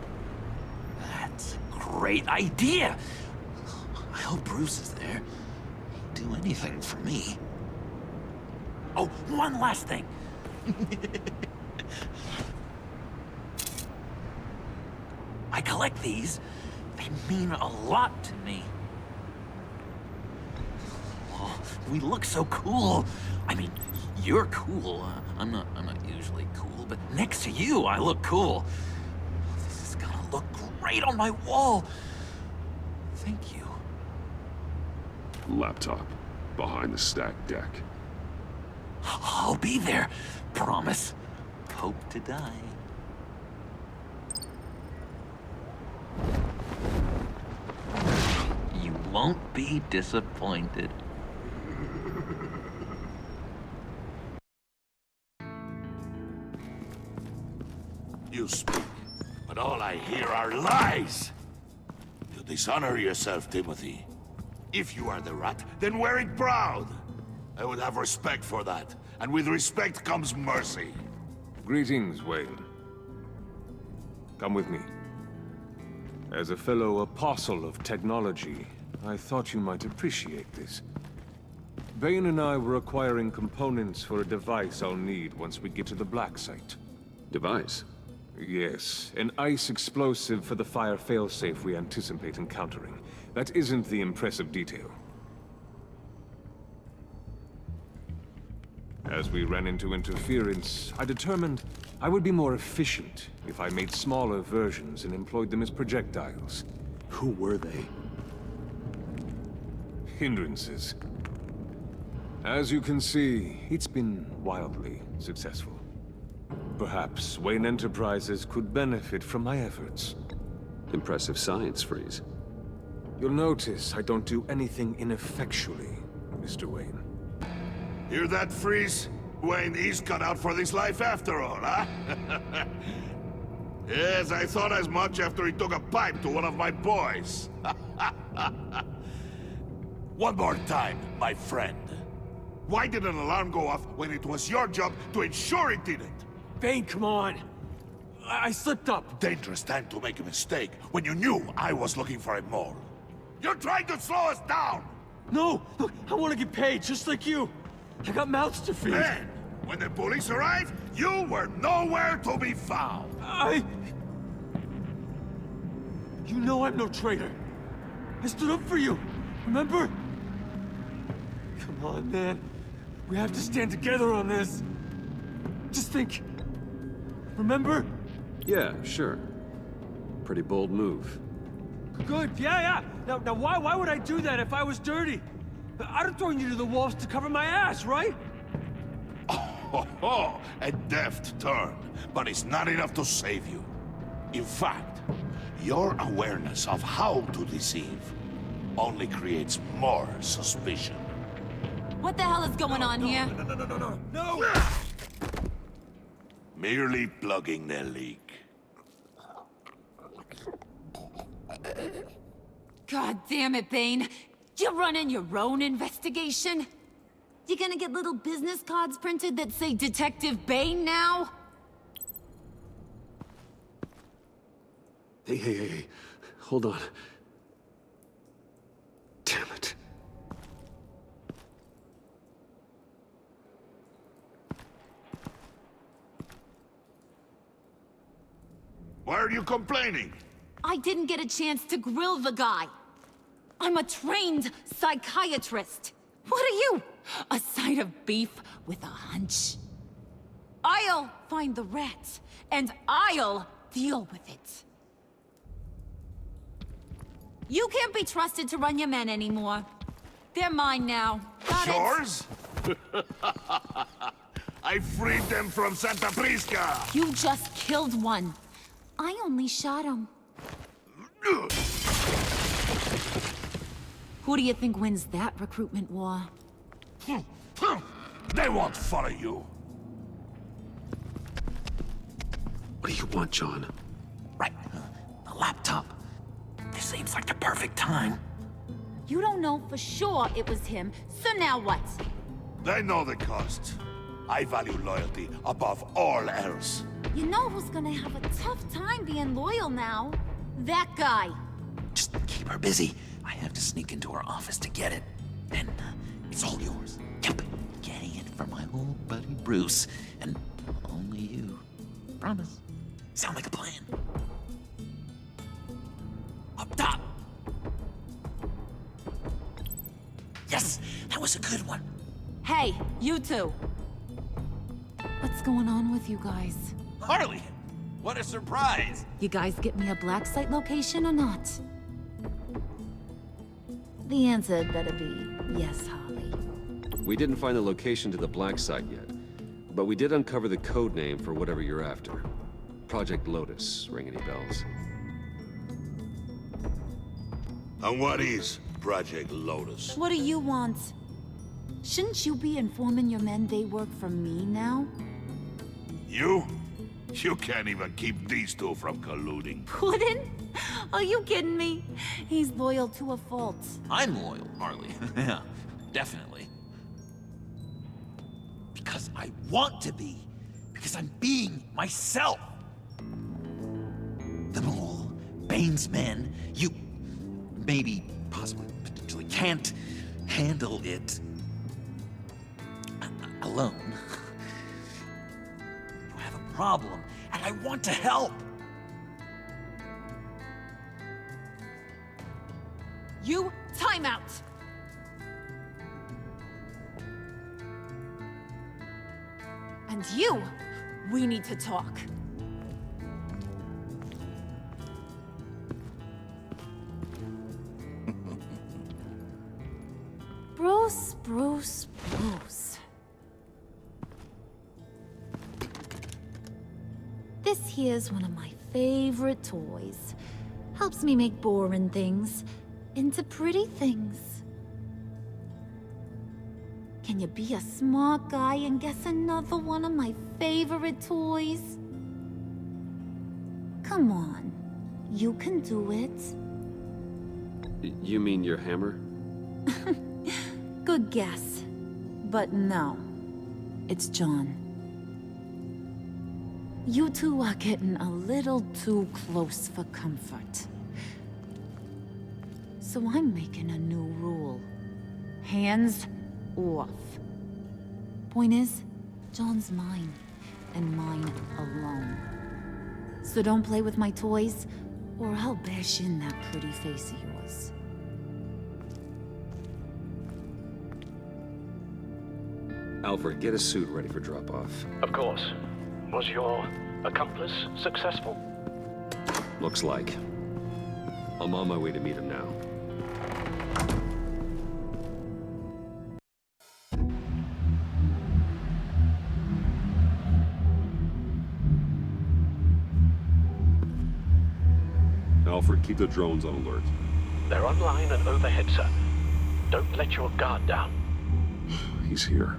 That's a great idea! I hope Bruce is there. He'd do anything for me. Oh, one last thing. I collect these. They mean a lot to me. Oh, we look so cool. I mean, you're cool. I'm not usually cool, but next to you, I look cool. This is gonna look great on my wall. Thank you. Laptop, behind the stacked deck. I'll be there. Promise. Hope to die. You won't be disappointed. You speak, but all I hear are lies! You dishonor yourself, Timothy. If you are the rat, then wear it proud! I would have respect for that, and with respect comes mercy. Greetings, Wayne. Come with me. As a fellow apostle of technology, I thought you might appreciate this. Bane and I were acquiring components for a device I'll need once we get to the Black Site. Device? Yes, an ice explosive for the fire failsafe we anticipate encountering. That isn't the impressive detail. As we ran into interference, I determined I would be more efficient if I made smaller versions and employed them as projectiles. Who were they? Hindrances. As you can see, it's been wildly successful. Perhaps Wayne Enterprises could benefit from my efforts. Impressive science, Freeze. You'll notice I don't do anything ineffectually, Mr. Wayne. Hear that, Freeze? Wayne is cut out for this life after all, huh? Yes, I thought as much after he took a pipe to one of my boys. One more time, my friend. Why did an alarm go off when it was your job to ensure it didn't? Bane, come on! I slipped up! Dangerous time to make a mistake when you knew I was looking for a mole. You're trying to slow us down! No! Look, I want to get paid, just like you! I got mouths to feed! Then, when the police arrived, you were nowhere to be found! You know I'm no traitor! I stood up for you, remember? Come on, man. We have to stand together on this. Just think. Remember? Yeah, sure. Pretty bold move. Good, yeah. Now why would I do that if I was dirty? I'd have thrown you to the wolves to cover my ass, right? Oh, a deft turn, but it's not enough to save you. In fact, your awareness of how to deceive only creates more suspicion. What the hell is going on here? No! Merely plugging their leak. God damn it, Bane. You're running your own investigation? You gonna get little business cards printed that say Detective Bane now? Hey. Hold on. Damn it. Why are you complaining? I didn't get a chance to grill the guy. I'm a trained psychiatrist. What are you? A side of beef with a hunch? I'll find the rat, and I'll deal with it. You can't be trusted to run your men anymore. They're mine now. Got it? Yours? I freed them from Santa Prisca! You just killed one. I only shot him. Who do you think wins that recruitment war? They won't follow you. What do you want, John? Right. The laptop. This seems like the perfect time. You don't know for sure it was him, so now what? They know the cost. I value loyalty above all else. You know who's gonna have a tough time being loyal now? That guy. Just keep her busy. I have to sneak into her office to get it. Then it's all yours. Yep. Getting it from my old buddy Bruce. And only you. Promise. Sound like a plan. Up top. Yes, that was a good one. Hey, you two. What's going on with you guys? Harley! What a surprise! You guys get me a black site location or not? The answer had better be yes, Harley. We didn't find the location to the black site yet, but we did uncover the code name for whatever you're after. Project Lotus. Ring any bells? And what is Project Lotus? What do you want? Shouldn't you be informing your men they work for me now? You? You can't even keep these two from colluding. Puddin'? Are you kidding me? He's loyal to a fault. I'm loyal, Harley. Yeah, definitely. Because I want to be. Because I'm being myself. The Mole, Bane's men, you maybe, possibly, potentially can't handle it alone. You have a problem, and I want to help. You, time out! And you, we need to talk. Bruce. This here's one of my favorite toys. Helps me make boring things into pretty things. Can you be a smart guy and guess another one of my favorite toys? Come on, you can do it. You mean your hammer? Good guess. But no, it's John. You two are getting a little too close for comfort. So I'm making a new rule. Hands off. Point is, John's mine, and mine alone. So don't play with my toys, or I'll bash in that pretty face of yours. Alfred, get a suit ready for drop-off. Of course. Was your accomplice successful? Looks like. I'm on my way to meet him now. Alfred, keep the drones on alert. They're online and overhead, sir. Don't let your guard down. He's here.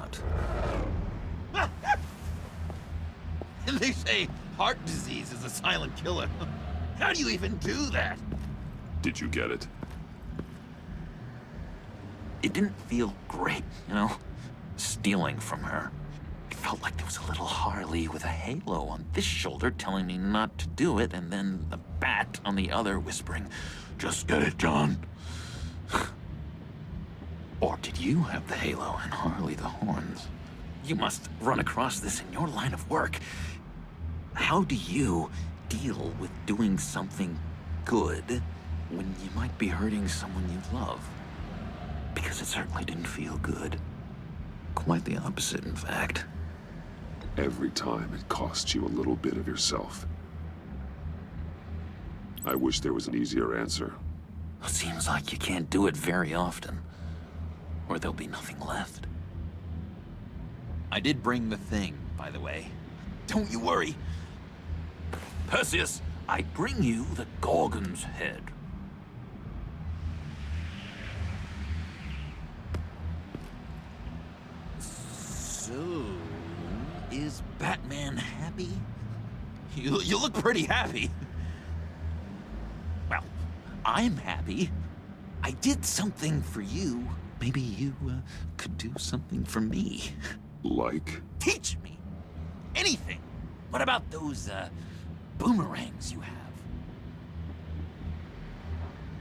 not. And they say heart disease is a silent killer. How do you even do that? Did you get it? It didn't feel great, you know? Stealing from her. It felt like there was a little Harley with a halo on this shoulder telling me not to do it, and then the bat on the other whispering, "Just get it, John." Or did you have the halo and Harley the horns? You must run across this in your line of work. How do you deal with doing something good when you might be hurting someone you love? Because it certainly didn't feel good. Quite the opposite, in fact. Every time it costs you a little bit of yourself. I wish there was an easier answer. It seems like you can't do it very often, or there'll be nothing left. I did bring the thing, by the way. Don't you worry. Perseus, I bring you the Gorgon's head. So, is Batman happy? You look pretty happy. Well, I'm happy. I did something for you. Maybe you could do something for me. Like? Teach me. Anything. What about those, boomerangs you have?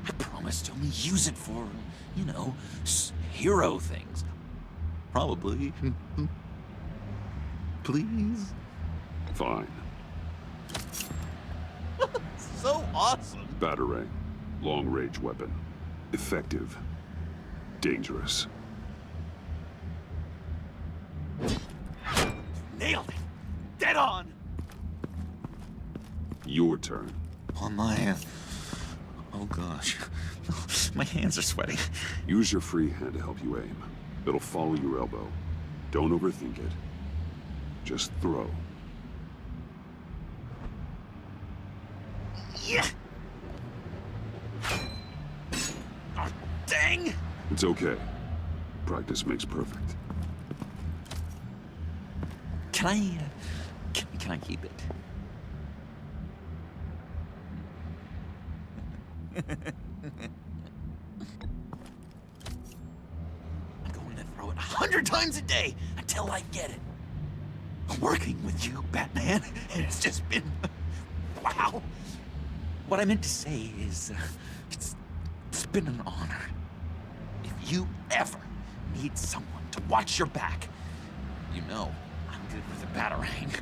I promise to only use it for, you know, hero things. Probably. Please? Fine. So awesome. Batarang. Long-range weapon. Effective. Dangerous. Nailed it. Dead on. Your turn. On my, oh gosh. My hands are sweating. Use your free hand to help you aim. It'll follow your elbow. Don't overthink it. Just throw. Yeah. Oh, dang. It's okay. Practice makes perfect. Can I, can I keep it? I'm going to throw it 100 times a day until I get it. Working with you, Batman, it's just been, wow. What I meant to say is, it's been an honor. If you ever need someone to watch your back, you know I'm good with a batarang.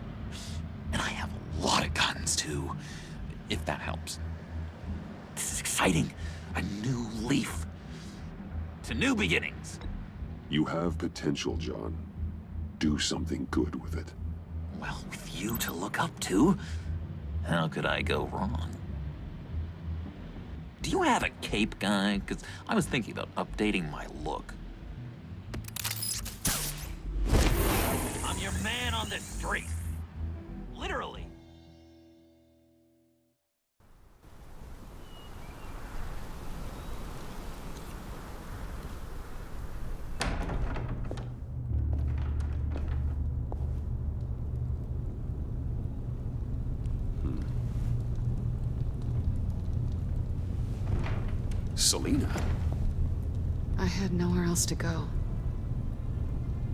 And I have a lot of guns, too, if that helps. This is exciting. A new leaf. To new beginnings. You have potential, John. Do something good with it. Well, with you to look up to, how could I go wrong? Do you have a cape, guy? Because I was thinking about updating my look. I'm your man on the street. Literally. Selina? I had nowhere else to go.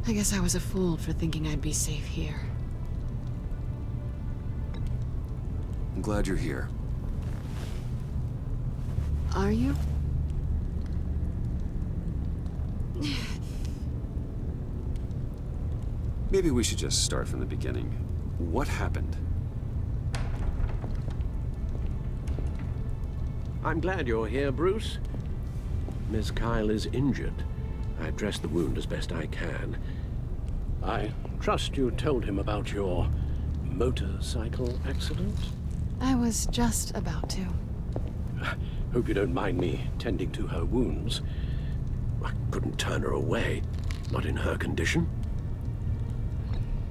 I guess I was a fool for thinking I'd be safe here. I'm glad you're here. Are you? Maybe we should just start from the beginning. What happened? I'm glad you're here, Bruce. Miss Kyle is injured. I've dressed the wound as best I can. I trust you told him about your motorcycle accident? I was just about to. Hope you don't mind me tending to her wounds. I couldn't turn her away, not in her condition.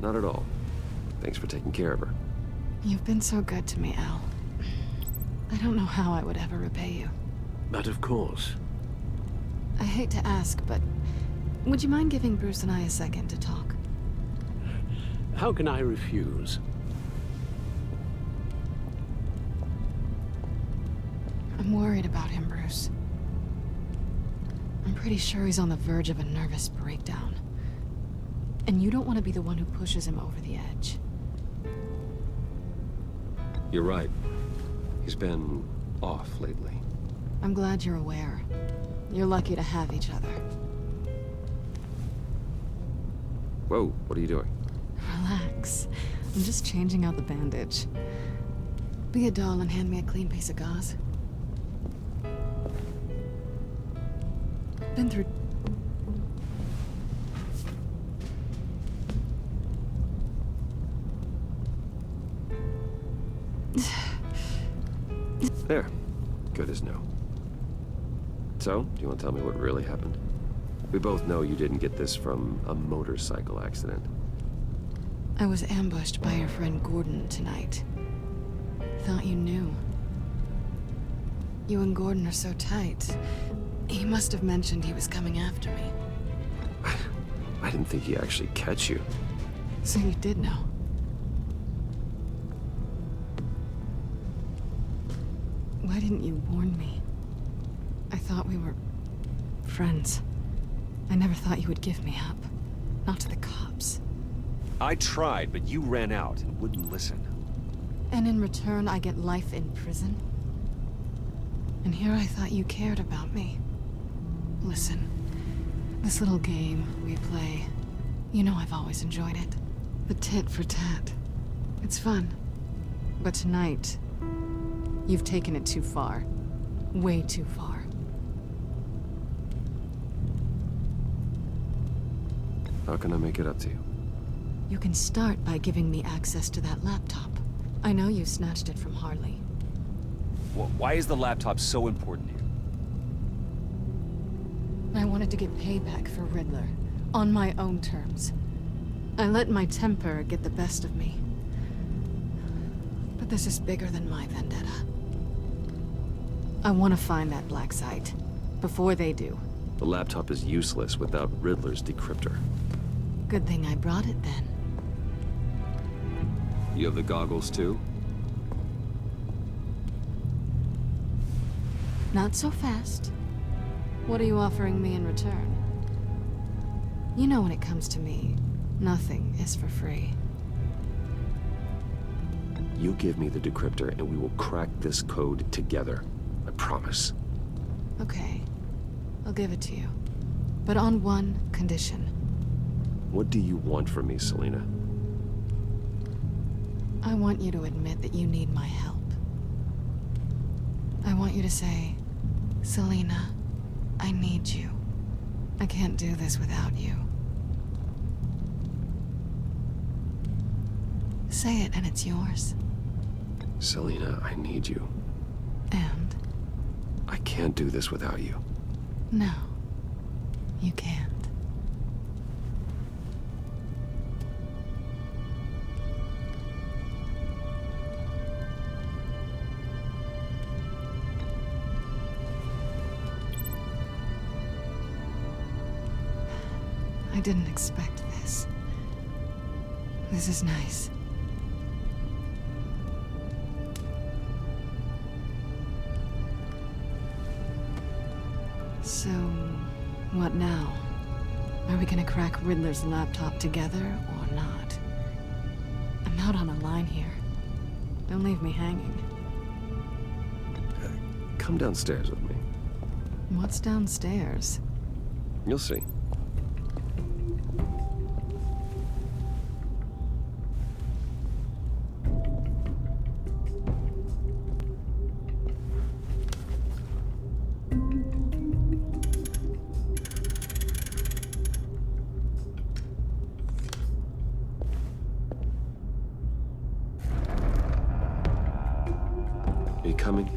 Not at all. Thanks for taking care of her. You've been so good to me, Al. I don't know how I would ever repay you. But of course. I hate to ask, but Would you mind giving Bruce and I a second to talk? How can I refuse? I'm worried about him, Bruce. I'm pretty sure he's on the verge of a nervous breakdown. And you don't want to be the one who pushes him over the edge. You're right. He's been off lately. I'm glad you're aware. You're lucky to have each other. Whoa, what are you doing? Relax. I'm just changing out the bandage. Be a doll and hand me a clean piece of gauze. Been through... There. Good as new. So, do you want to tell me what really happened? We both know you didn't get this from a motorcycle accident. I was ambushed by your friend Gordon tonight. Thought you knew. You and Gordon are so tight. He must have mentioned he was coming after me. I didn't think he'd actually catch you. So you did know. Why didn't you warn me? I thought we were friends. I never thought you would give me up. Not to the cops. I tried, but you ran out and wouldn't listen. And in return, I get life in prison? And here I thought you cared about me. Listen, this little game we play, you know I've always enjoyed it. The tit for tat. It's fun. But tonight, you've taken it too far. Way too far. How can I make it up to you? You can start by giving me access to that laptop. I know you snatched it from Harley. Why is the laptop so important to you? I wanted to get payback for Riddler, on my own terms. I let my temper get the best of me. But this is bigger than my vendetta. I want to find that black site, before they do. The laptop is useless without Riddler's decryptor. Good thing I brought it then. You have the goggles too? Not so fast. What are you offering me in return? You know when it comes to me, nothing is for free. You give me the decryptor and we will crack this code together. I promise. Okay. I'll give it to you. But on one condition. What do you want from me, Selina? I want you to admit that you need my help. I want you to say, Selina, I need you. I can't do this without you. Say it and it's yours. Selina, I need you. And? I can't do this without you. No, you can't. I didn't expect this. This is nice. So, what now? Are we gonna crack Riddler's laptop together or not? I'm out on a line here. Don't leave me hanging. Come downstairs with me. What's downstairs? You'll see. Are you coming?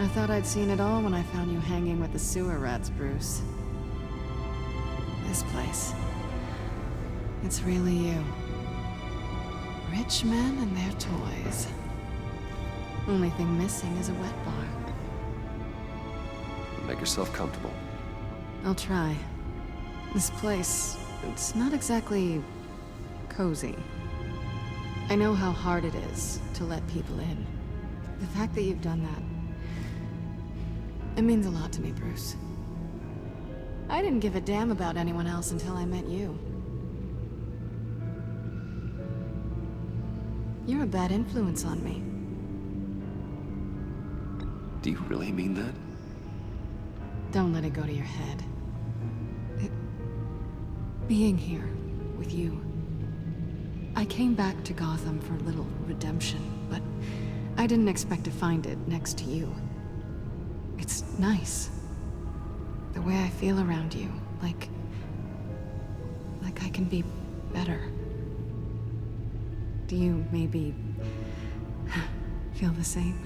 I thought I'd seen it all when I found you hanging with the sewer rats, Bruce. This place. It's really you. Rich men and their toys. Only thing missing is a wet bar. Make yourself comfortable. I'll try. This place, it's not exactly cozy. I know how hard it is to let people in. The fact that you've done that, it means a lot to me, Bruce. I didn't give a damn about anyone else until I met you. You're a bad influence on me. Do you really mean that? Don't let it go to your head. Being here with you. I came back to Gotham for a little redemption, but I didn't expect to find it next to you. It's nice. The way I feel around you, like I can be better. Do you maybe feel the same?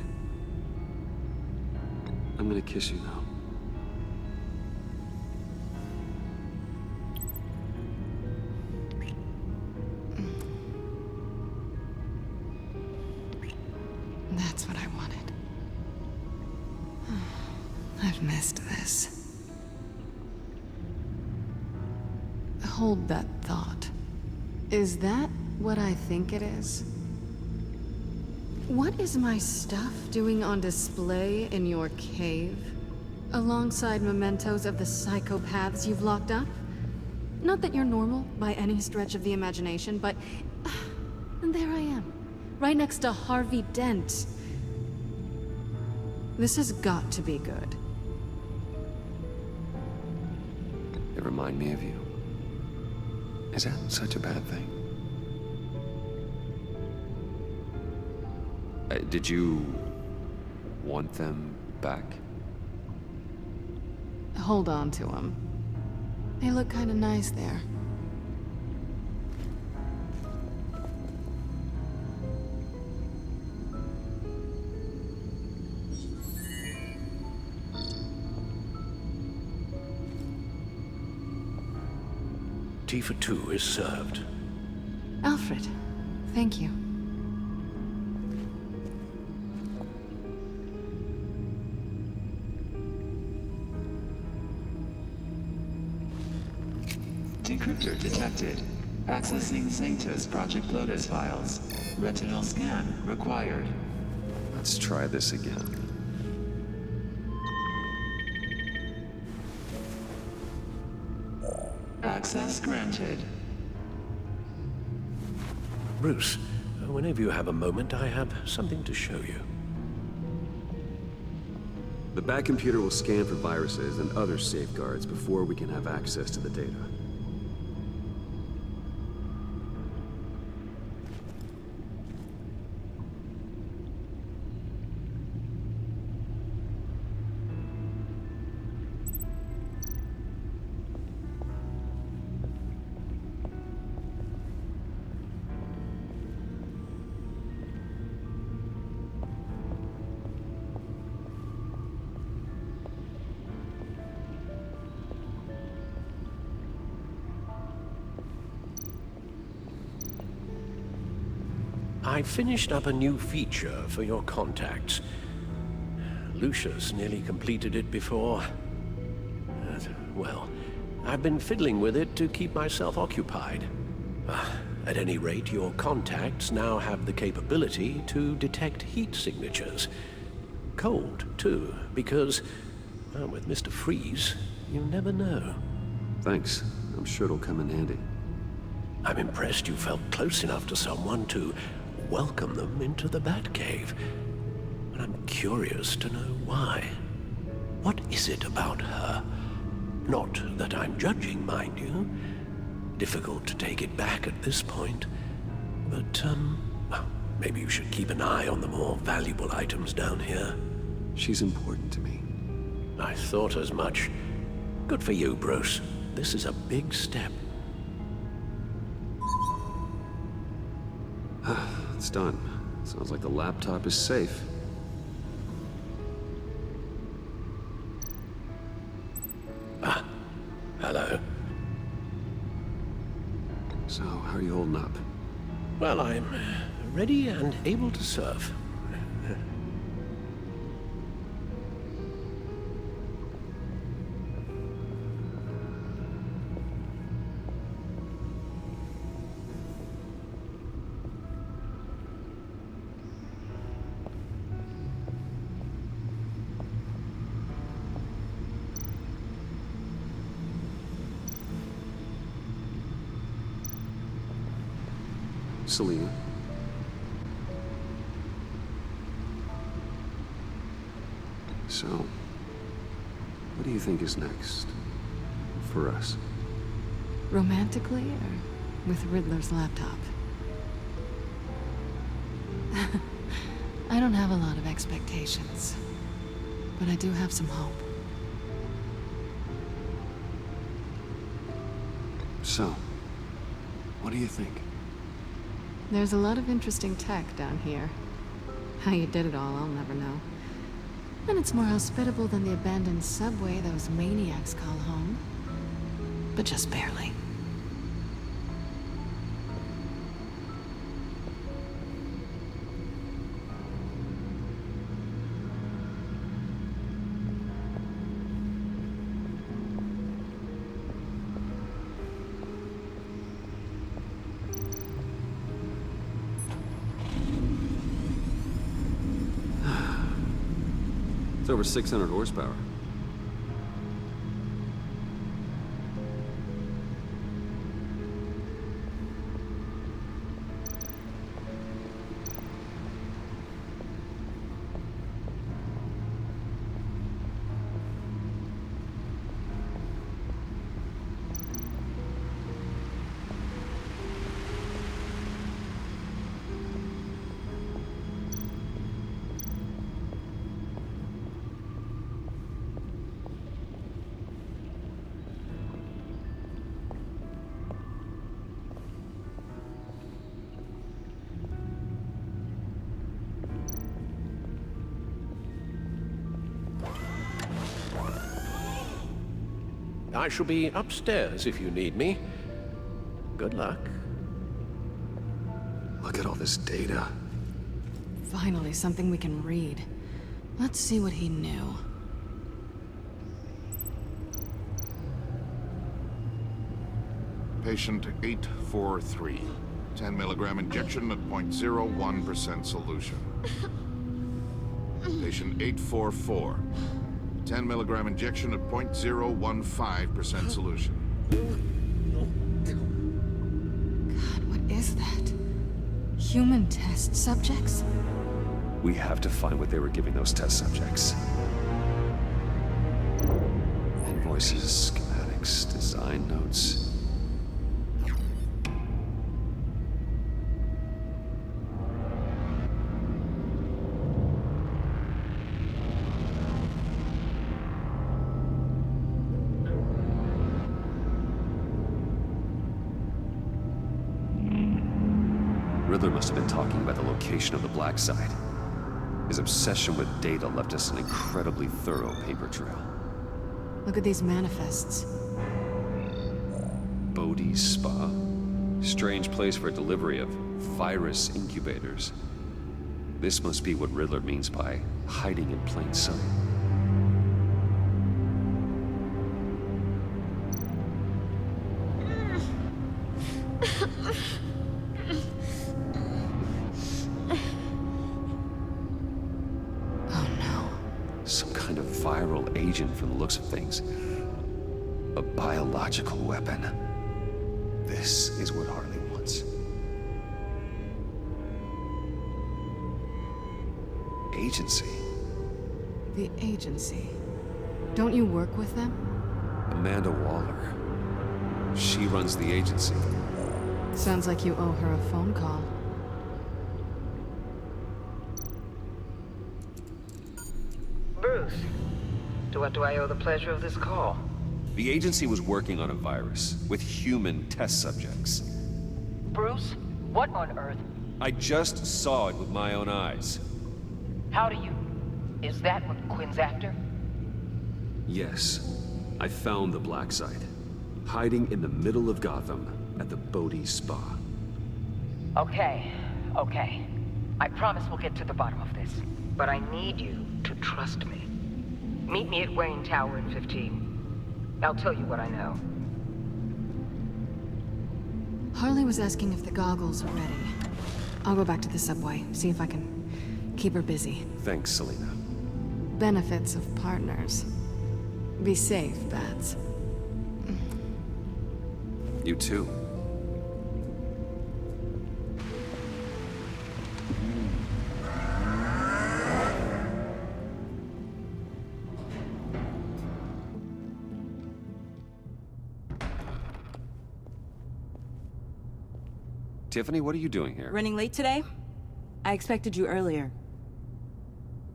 I'm gonna kiss you now. That's what I wanted. I've missed this. Hold that thought. Is that what I think it is? What is my stuff doing on display in your cave? Alongside mementos of the psychopaths you've locked up? Not that you're normal by any stretch of the imagination, but... and there I am, right next to Harvey Dent. This has got to be good. They remind me of you. Is that such a bad thing? Did you want them back? Hold on to them. They look kind of nice there. Tea for two is served. Alfred, thank you. Decryptor detected. Accessing Sanctus Project Lotus files. Retinal scan required. Let's try this again. Access granted. Bruce, whenever you have a moment, I have something to show you. The back computer will scan for viruses and other safeguards before we can have access to the data. I finished up a new feature for your contacts. Lucius nearly completed it before. Well, I've been fiddling with it to keep myself occupied. At any rate, your contacts now have the capability to detect heat signatures. Cold, too, because, well, with Mr. Freeze, you never know. Thanks. I'm sure it'll come in handy. I'm impressed you felt close enough to someone to welcome them into the Batcave. But I'm curious to know why. What is it about her? Not that I'm judging, mind you. Difficult to take it back at this point. But, well, maybe you should keep an eye on the more valuable items down here. She's important to me. I thought as much. Good for you, Bruce. This is a big step. It's done. Sounds like the laptop is safe. Hello. So, how are you holding up? Well, I'm ready and able to serve. Selina. So, what do you think is next? For us? Romantically, or with Riddler's laptop? I don't have a lot of expectations, but I do have some hope. So, what do you think? There's a lot of interesting tech down here. How you did it all, I'll never know. And it's more hospitable than the abandoned subway those maniacs call home. But just barely. It's over 600 horsepower. I shall be upstairs if you need me. Good luck. Look at all this data. Finally, something we can read. Let's see what he knew. Patient 843. 10 milligram injection at 0.01% solution. Patient 844. 10 milligram injection at 0.015% solution. God, what is that? Human test subjects? We have to find what they were giving those test subjects. Invoices, schematics, design notes. Riddler must have been talking about the location of the Black Site. His obsession with data left us an incredibly thorough paper trail. Look at these manifests. Bodhi's Spa? Strange place for delivery of virus incubators. This must be what Riddler means by hiding in plain sight. Agent from the looks of things. A biological weapon. This is what Harley wants. Agency. The agency. Don't you work with them? Amanda Waller. She runs the agency. Sounds like you owe her a phone call. Bruce. To what do I owe the pleasure of this call? The agency was working on a virus with human test subjects. Bruce? What on earth? I just saw it with my own eyes. How do you... Is that what Quinn's after? Yes. I found the Black Site. hiding in the middle of Gotham at the Bodhi Spa. Okay. I promise we'll get to the bottom of this. But I need you to trust me. Meet me at Wayne Tower in 15. I'll tell you what I know. Harley was asking if the goggles are ready. I'll go back to the subway, see if I can keep her busy. Thanks, Selina. Benefits of partners. Be safe, Bats. You too. Tiffany, what are you doing here? Running late today? I expected you earlier.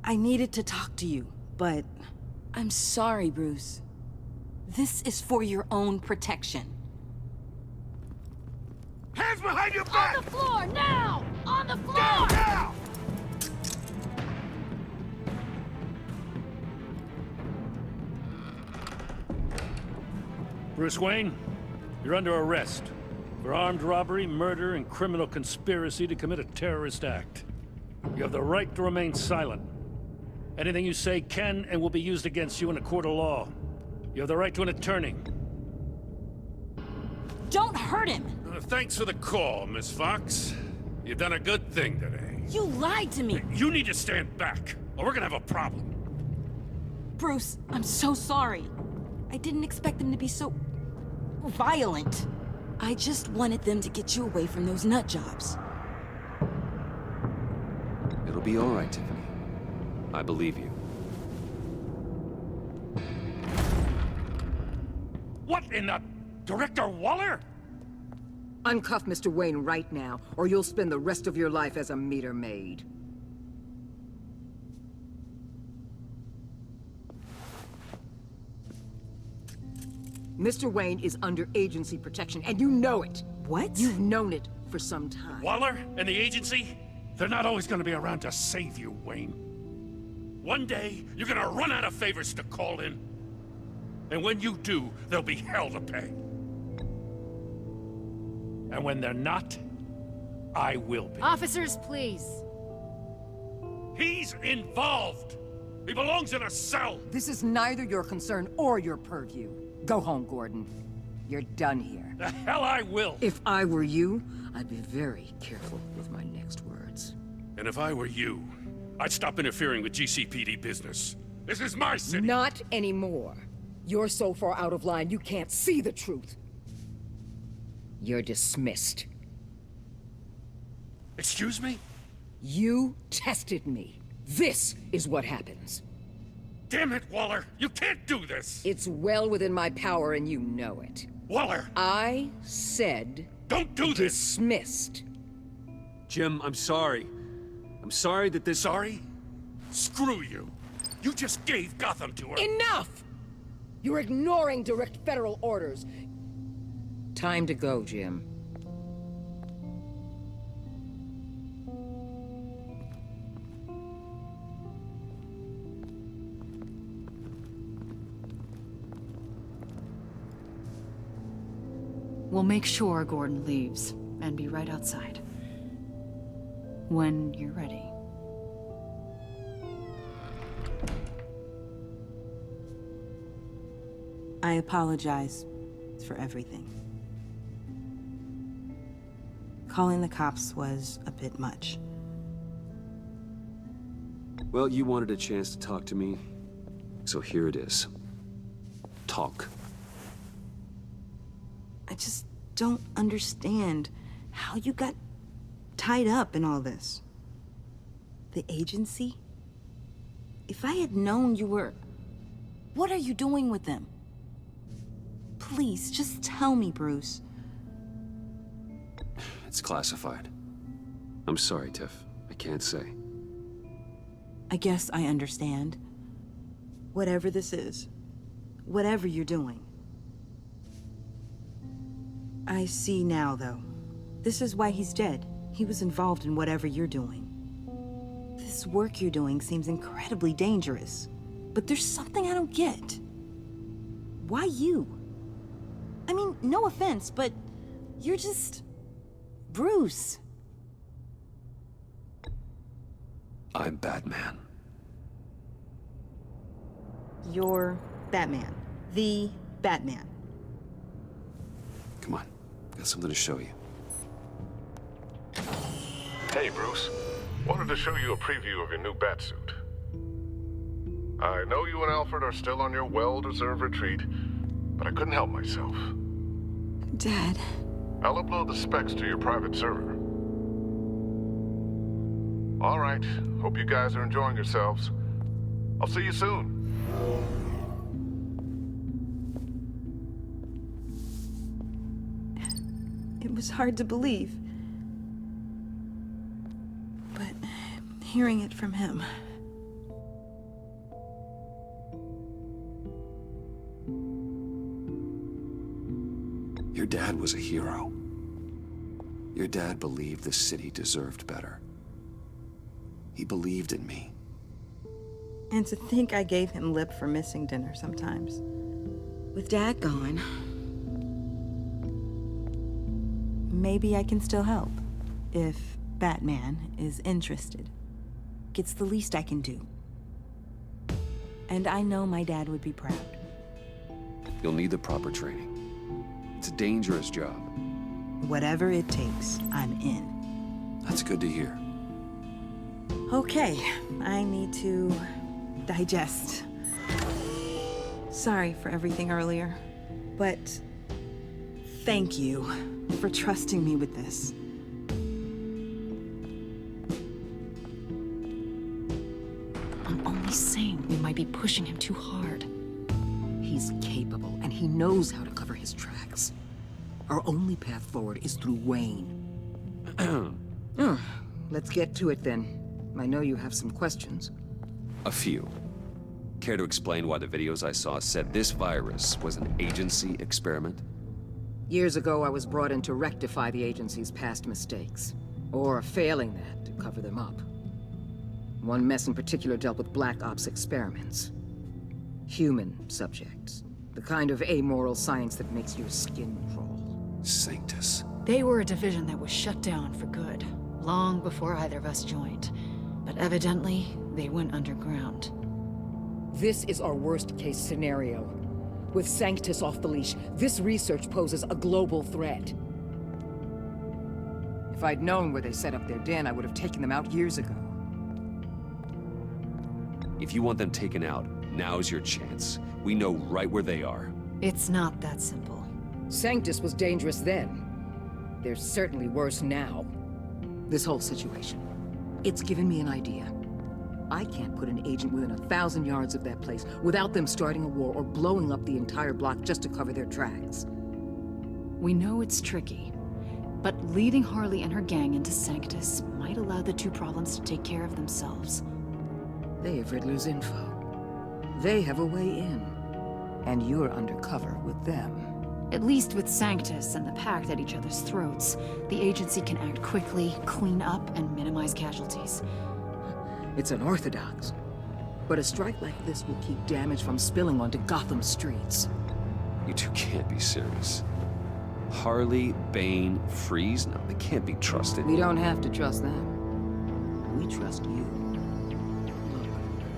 I needed to talk to you, but I'm sorry, Bruce. This is for your own protection. Hands behind your back! On the floor, now! On the floor! Now! Bruce Wayne, you're under arrest for armed robbery, murder, and criminal conspiracy to commit a terrorist act. You have the right to remain silent. Anything you say can and will be used against you in a court of law. You have the right to an attorney. Don't hurt him! Thanks for the call, Miss Fox. You've done a good thing today. You lied to me! You need to stand back, or we're gonna have a problem. Bruce, I'm so sorry. I didn't expect them to be so violent. I just wanted them to get you away from those nut jobs. It'll be all right, Tiffany. I believe you. What in the... Director Waller? Uncuff Mr. Wayne right now, or you'll spend the rest of your life as a meter maid. Mr. Wayne is under agency protection, and you know it. What? You've known it for some time. Waller and the agency? They're not always gonna be around to save you, Wayne. One day, you're gonna run out of favors to call in. And when you do, there'll be hell to pay. And when they're not, I will be. Officers, please. He's involved! He belongs in a cell! This is neither your concern or your purview. Go home, Gordon. You're done here. The hell I will! If I were you, I'd be very careful with my next words. And if I were you, I'd stop interfering with GCPD business. This is my city! Not anymore. You're so far out of line, you can't see the truth. You're dismissed. Excuse me? You tested me. This is what happens. Damn it, Waller! You can't do this! It's well within my power and you know it. Waller! I said... Don't do this! Dismissed. Jim, I'm sorry. I'm sorry that this... Sorry? Screw you! You just gave Gotham to her! Enough! You're ignoring direct federal orders. Time to go, Jim. We'll make sure Gordon leaves, and be right outside. When you're ready. I apologize for everything. Calling the cops was a bit much. Well, you wanted a chance to talk to me, so here it is. Talk. I just don't understand how you got tied up in all this. The agency? If I had known you were... What are you doing with them? Please, just tell me, Bruce. It's classified. I'm sorry, Tiff. I can't say. I guess I understand. Whatever this is. Whatever you're doing. I see now, though. This is why he's dead. He was involved in whatever you're doing. This work you're doing seems incredibly dangerous. But there's something I don't get. Why you? I mean, no offense, but you're just... Bruce. I'm Batman. You're Batman. The Batman. Come on, got something to show you. Hey, Bruce. Wanted to show you a preview of your new Batsuit. I know you and Alfred are still on your well-deserved retreat, but I couldn't help myself. Dad. I'll upload the specs to your private server. All right. Hope you guys are enjoying yourselves. I'll see you soon. It was hard to believe. But hearing it from him... Your dad was a hero. Your dad believed the city deserved better. He believed in me. And to think I gave him lip for missing dinner sometimes. With Dad gone, maybe I can still help. If Batman is interested. It's the least I can do. And I know my dad would be proud. You'll need the proper training. It's a dangerous job. Whatever it takes, I'm in. That's good to hear. Okay, I need to digest. Sorry for everything earlier, but thank you for trusting me with this. I'm only saying we might be pushing him too hard. He's capable, and he knows how to cover his tracks. Our only path forward is through Wayne. Let's get to it then. I know you have some questions. A few. Care to explain why the videos I saw said this virus was an agency experiment? Years ago, I was brought in to rectify the agency's past mistakes. Or failing that, to cover them up. One mess in particular dealt with Black Ops experiments. Human subjects. The kind of amoral science that makes your skin crawl. Sanctus. They were a division that was shut down for good, long before either of us joined. But evidently, they went underground. This is our worst-case scenario. With Sanctus off the leash, this research poses a global threat. If I'd known where they set up their den, I would have taken them out years ago. If you want them taken out, now's your chance. We know right where they are. It's not that simple. Sanctus was dangerous then. They're certainly worse now. This whole situation, it's given me an idea. I can't put an agent within 1,000 yards of that place without them starting a war or blowing up the entire block just to cover their tracks. We know it's tricky, but leading Harley and her gang into Sanctus might allow the two problems to take care of themselves. They have Riddler's info. They have a way in. And you're undercover with them. At least with Sanctus and the Pact at each other's throats, the agency can act quickly, clean up, and minimize casualties. It's unorthodox. But a strike like this will keep damage from spilling onto Gotham streets. You two can't be serious. Harley, Bane, Freeze? No, they can't be trusted. We don't have to trust them. We trust you. Look,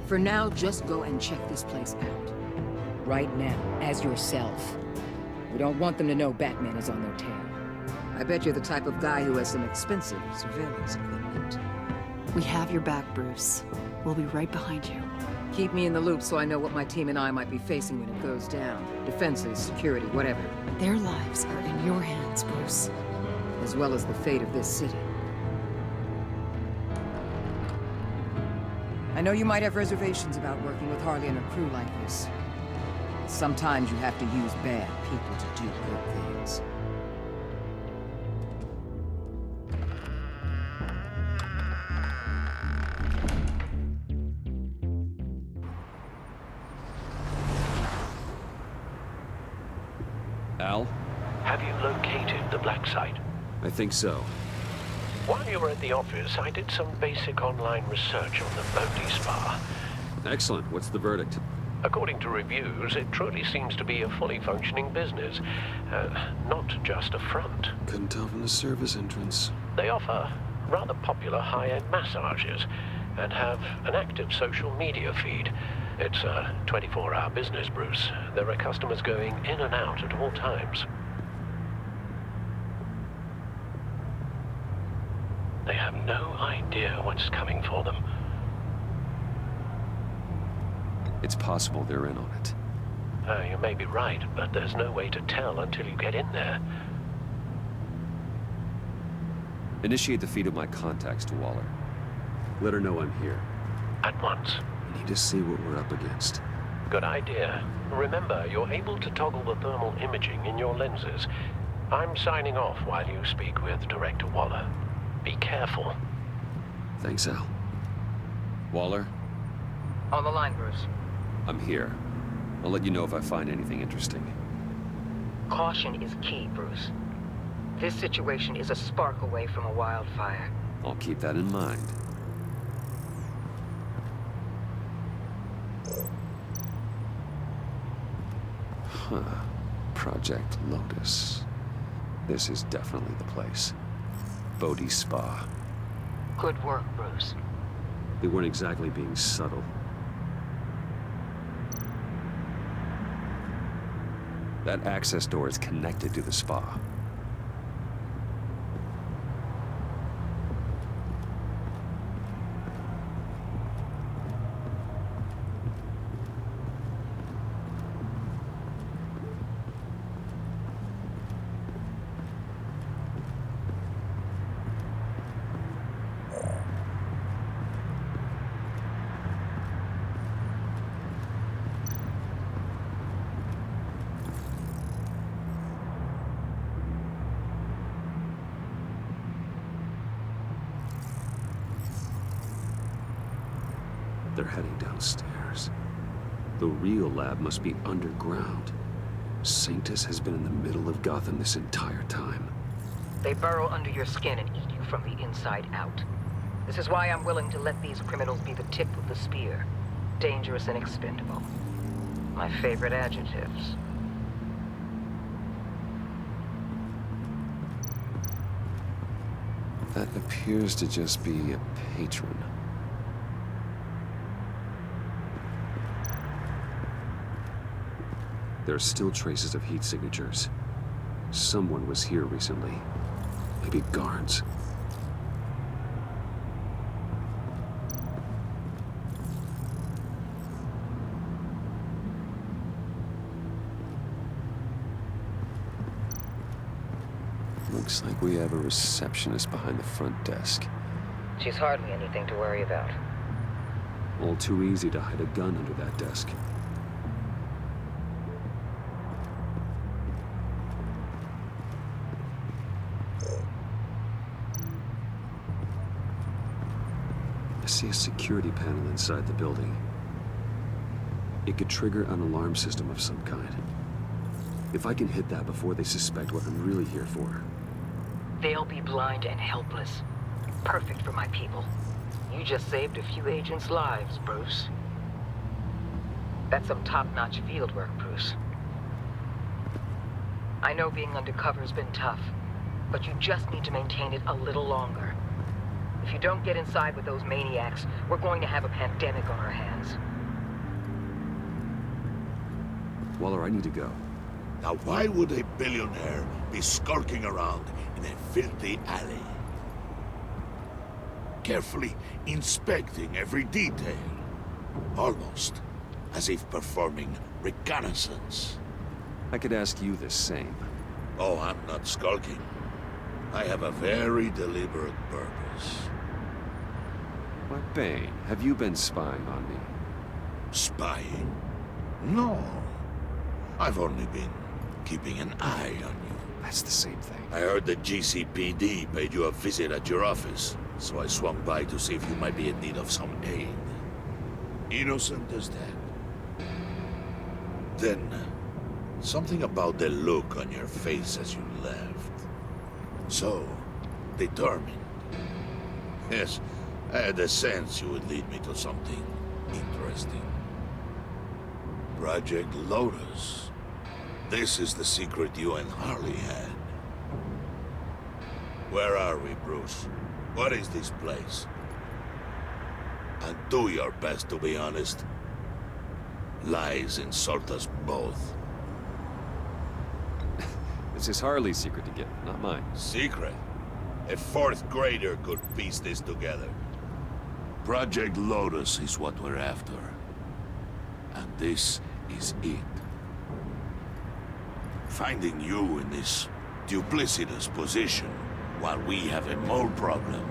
for now, just go and check this place out. Right now, as yourself. We don't want them to know Batman is on their tail. I bet you're the type of guy who has some expensive surveillance equipment. We have your back, Bruce. We'll be right behind you. Keep me in the loop so I know what my team and I might be facing when it goes down. Defenses, security, whatever. Their lives are in your hands, Bruce. As well as the fate of this city. I know you might have reservations about working with Harley and a crew like this. Sometimes you have to use bad people to do good things. Al? Have you located the black site? I think so. While you were at the office, I did some basic online research on the Bodhi Spa. Excellent. What's the verdict? According to reviews, it truly seems to be a fully functioning business, not just a front. Couldn't tell from the service entrance. They offer rather popular high-end massages and have an active social media feed. It's a 24-hour business, Bruce. There are customers going in and out at all times. They have no idea what's coming for them. It's possible they're in on it. You may be right, but there's no way to tell until you get in there. Initiate the feed of my contacts to Waller. Let her know I'm here. At once. I need to see what we're up against. Good idea. Remember, you're able to toggle the thermal imaging in your lenses. I'm signing off while you speak with Director Waller. Be careful. Thanks, Al. Waller? On the line, Bruce. I'm here. I'll let you know if I find anything interesting. Caution is key, Bruce. This situation is a spark away from a wildfire. I'll keep that in mind. Huh. Project Lotus. This is definitely the place. Bodhi Spa. Good work, Bruce. They weren't exactly being subtle. That access door is connected to the spa. They're heading downstairs. The real lab must be underground. Sanctus has been in the middle of Gotham this entire time. They burrow under your skin and eat you from the inside out. This is why I'm willing to let these criminals be the tip of the spear. Dangerous and expendable. My favorite adjectives. That appears to just be a patron. There are still traces of heat signatures. Someone was here recently. Maybe guards. Looks like we have a receptionist behind the front desk. She's hardly anything to worry about. All too easy to hide a gun under that desk. I see a security panel inside the building. It could trigger an alarm system of some kind. If I can hit that before they suspect what I'm really here for. They'll be blind and helpless. Perfect for my people. You just saved a few agents' lives, Bruce. That's some top-notch field work, Bruce. I know being undercover's been tough, but you just need to maintain it a little longer. If you don't get inside with those maniacs, we're going to have a pandemic on our hands. Waller, I need to go. Now why would a billionaire be skulking around in a filthy alley? Carefully inspecting every detail. Almost as if performing reconnaissance. I could ask you the same. Oh, I'm not skulking. I have a very deliberate purpose. Why, Bane, have you been spying on me? Spying? No. I've only been keeping an eye on you. That's the same thing. I heard the GCPD paid you a visit at your office, so I swung by to see if you might be in need of some aid. Innocent as that. Then, something about the look on your face as you left. So, determined. Yes, I had a sense you would lead me to something interesting. Project Lotus. This is the secret you and Harley had. Where are we, Bruce? What is this place? And do your best to be honest. Lies insult us both. This is Harley's secret to get, not mine. Secret? A fourth grader could piece this together. Project Lotus is what we're after. And this is it. Finding you in this duplicitous position while we have a mole problem,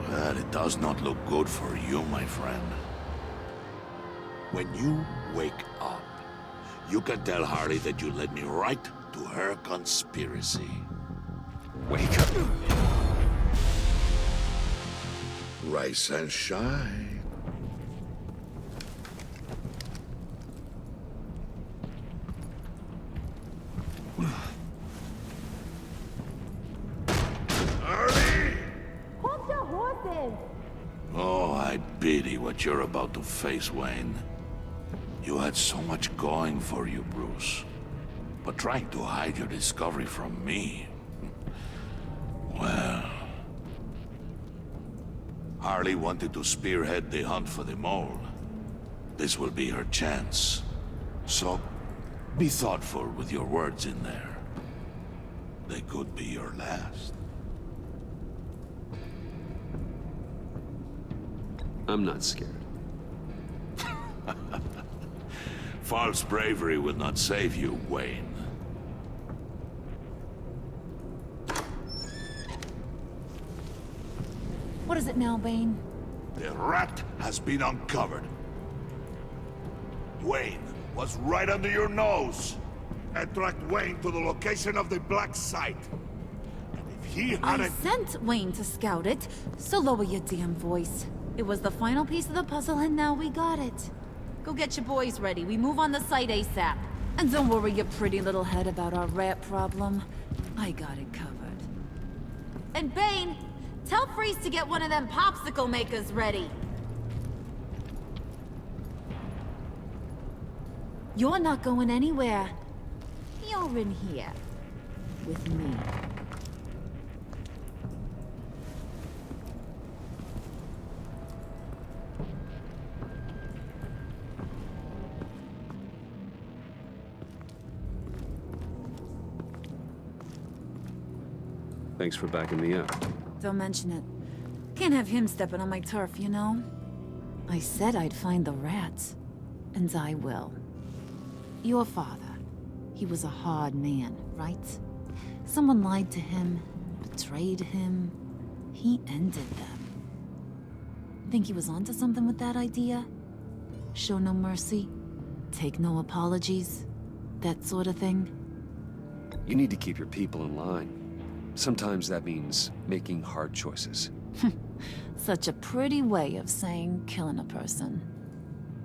well, it does not look good for you, my friend. When you wake up, you can tell Harley that you led me right to her conspiracy. Wake up. Rise and shine. Harley! Hold your horses! Oh, I pity what you're about to face, Wayne. You had so much going for you, Bruce. But trying to hide your discovery from me... well... Harley wanted to spearhead the hunt for the mole. This will be her chance. So, be thoughtful with your words in there. They could be your last. I'm not scared. False bravery will not save you, Wayne. What is it now, Bane? The rat has been uncovered. Wayne was right under your nose. Attract Wayne to the location of the black site. And if he had I sent Wayne to scout it, so lower your damn voice. It was the final piece of the puzzle, and now we got it. Go get your boys ready. We move on the site ASAP. And don't worry your pretty little head about our rat problem. I got it covered. And Bane, tell Freeze to get one of them popsicle makers ready. You're not going anywhere. You're in here. With me. Thanks for backing me up. Don't mention it. Can't have him stepping on my turf, you know? I said I'd find the rats. And I will. Your father. He was a hard man, right? Someone lied to him, betrayed him. He ended them. Think he was onto something with that idea? Show no mercy? Take no apologies? That sort of thing? You need to keep your people in line. Sometimes that means making hard choices. Such a pretty way of saying killing a person.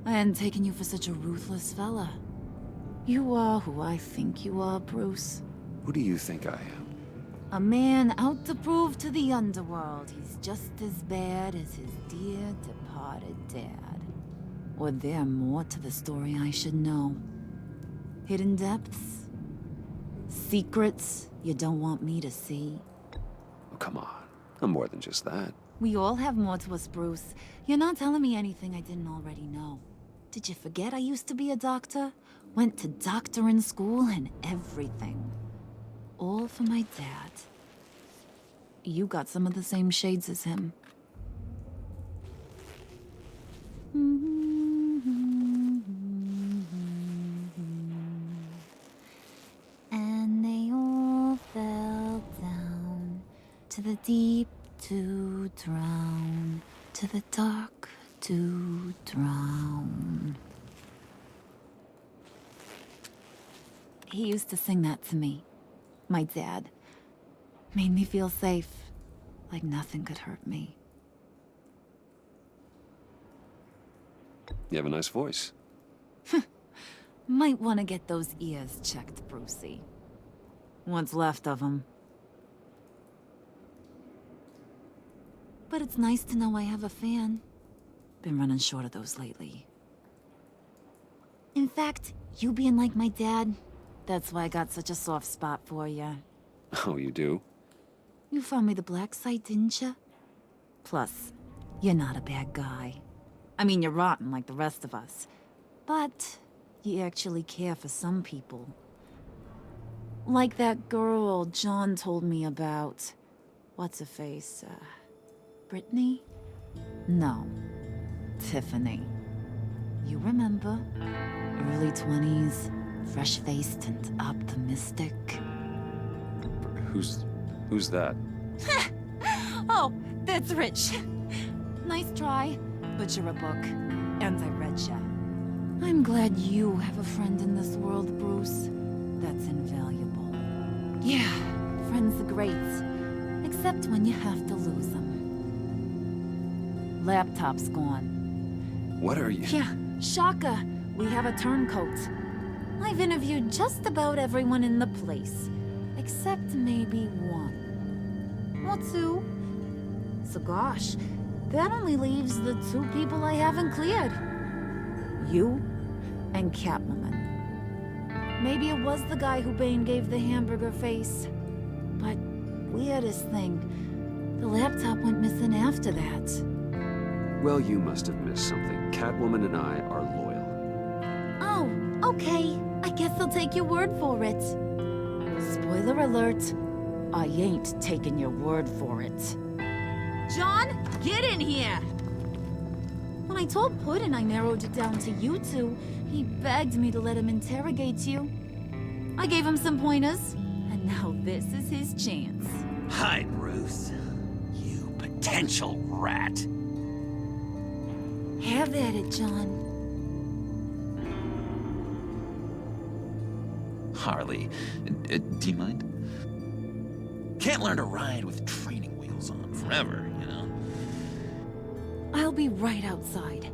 I hadn't taken you for such a ruthless fella. You are who I think you are, Bruce. Who do you think I am? A man out to prove to the underworld he's just as bad as his dear departed dad. Or there more to the story I should know. Hidden depths? Secrets you don't want me to see? Oh, come on. I'm more than just that. We all have more to us, Bruce. You're not telling me anything I didn't already know. Did you forget I used to be a doctor? Went to doctoring school and everything. All for my dad. You got some of the same shades as him. And they all fell down to the deep to drown, to the dark to drown. He used to sing that to me. My dad. Made me feel safe, like nothing could hurt me. You have a nice voice. Might want to get those ears checked, Brucey. What's left of them. But it's nice to know I have a fan. Been running short of those lately. In fact, you being like my dad, that's why I got such a soft spot for you. Oh, you do? You found me the black site, didn't you? Plus, you're not a bad guy. I mean, you're rotten like the rest of us. But you actually care for some people. Like that girl John told me about. What's her face? Brittany? No. Tiffany. You remember? Early 20s, fresh-faced and optimistic. Who's that? Oh, that's Rich. Nice try, but you're a book, and I read ya. I'm glad you have a friend in this world, Bruce. That's invaluable. Yeah, friends are great, except when you have to lose them. Laptop's gone. What are you? Yeah, shocker. We have a turncoat. I've interviewed just about everyone in the place, except maybe one. Or two. So gosh, that only leaves the two people I haven't cleared. You and Catwoman. Maybe it was the guy who Bane gave the hamburger face. But weirdest thing, the laptop went missing after that. Well, you must have missed something. Catwoman and I are loyal. Oh, okay. I guess I'll take your word for it. Spoiler alert, I ain't taking your word for it. John, get in here! When I told Puddin' I narrowed it down to you two, he begged me to let him interrogate you. I gave him some pointers, and now this is his chance. Hi, Bruce. You potential rat. Have at it, John. Harley, do you mind? Can't learn to ride with training wheels on forever, you know? I'll be right outside.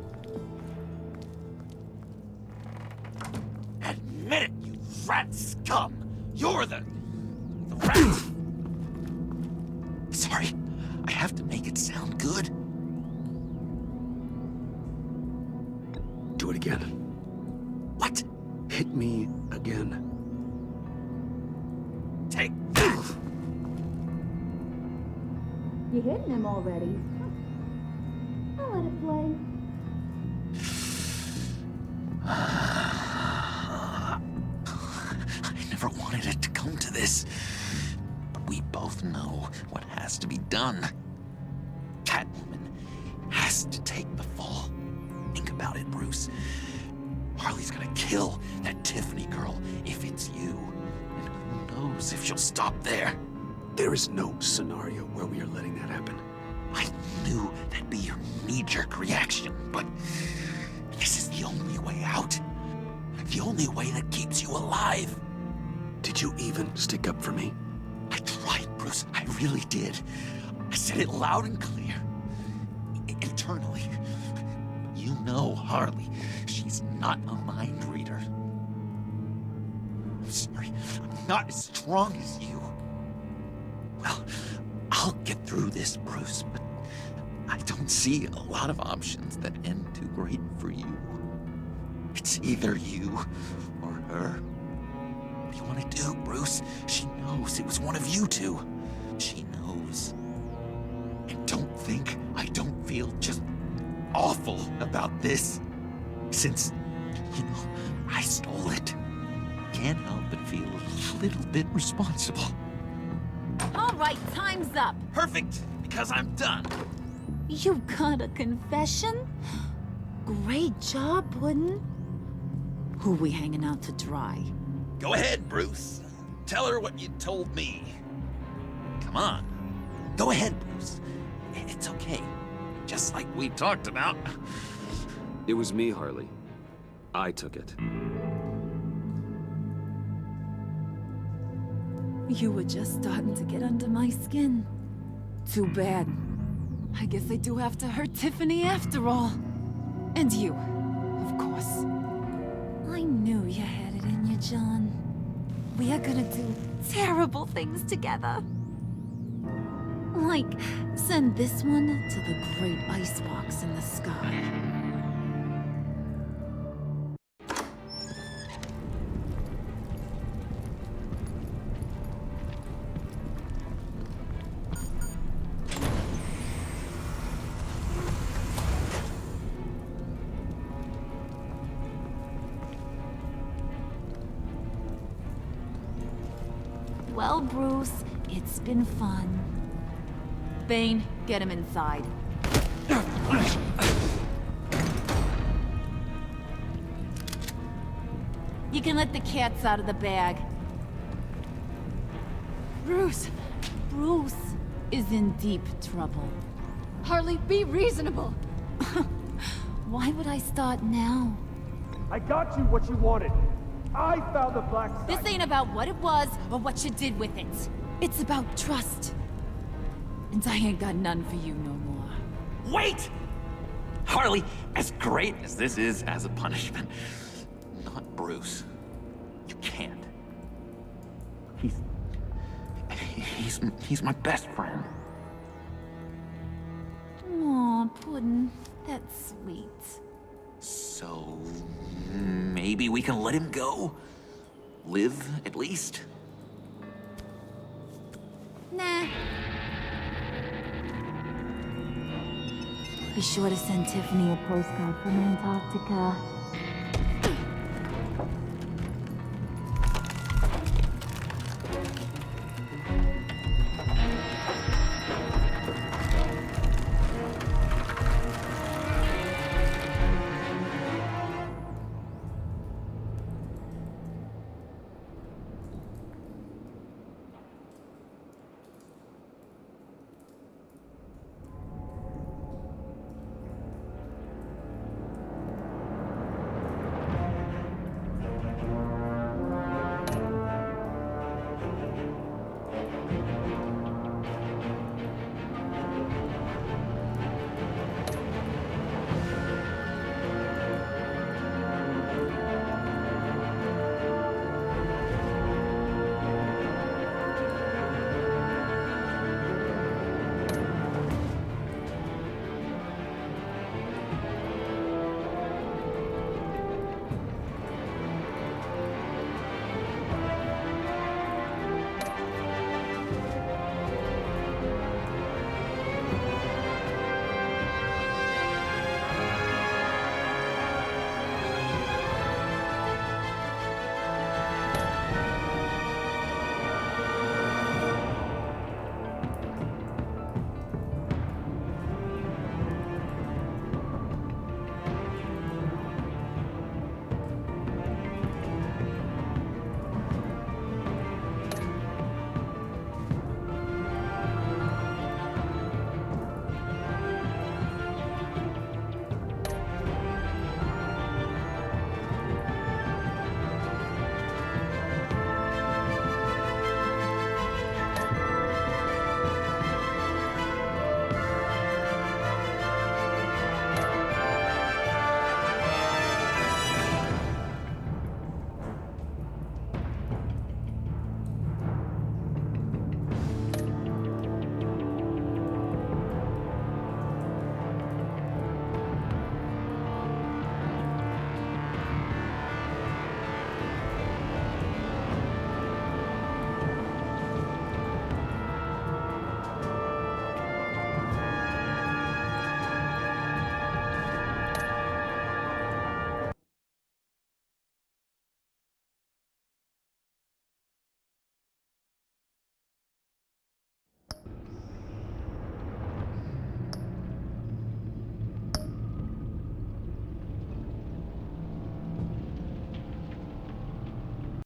Admit it, you rat scum! You're the rat! Sorry, I have to make it sound good. Do it again. What? Hit me again. Take that! You hitting him already? I'll let it play. I never wanted it to come to this. But we both know what has to be done. Catwoman has to take the fall. Think about it, Bruce. Harley's gonna kill that Tiffany girl if it's you. And who knows if she'll stop there. There is no scenario where we are letting that happen. I knew that'd be your knee-jerk reaction, but this is the only way out. The only way that keeps you alive. Did you even stick up for me? I tried, Bruce. I really did. I said it loud and clear. Internally. You know Harley. She's not a mind reader. I'm sorry. I'm not as strong as you. Well, I'll get through this, Bruce, but I don't see a lot of options that end too great for you. It's either you or her. What do you want to do, Bruce? She knows it was one of you two. She knows. And don't think I don't feel just awful about this. Since, you know, I stole it. Can't help but feel a little bit responsible. All right, time's up. Perfect, because I'm done. You got a confession? Great job, Puddin'. Who we hanging out to dry? Go ahead, Bruce. Tell her what you told me. Come on. Go ahead, Bruce. It's okay. Just like we talked about. It was me, Harley. I took it. You were just starting to get under my skin. Too bad. I guess I do have to hurt Tiffany after all. And you, of course. I knew you had it in you, John. We are gonna do terrible things together. Like, send this one to the great icebox in the sky. Well, Bruce, it's been fun. Bane, get him inside. You can let the cats out of the bag. Bruce! Bruce is in deep trouble. Harley, be reasonable! Why would I start now? I got you what you wanted. I found the black site. This ain't about what it was or what you did with it. It's about trust. And I ain't got none for you no more. Wait! Harley, as great as this is as a punishment, not Bruce. You can't. He's my best friend. Aw, Puddin', that's sweet. So maybe we can let him go? Live, at least? Nah. Be sure to send Tiffany a postcard from Antarctica.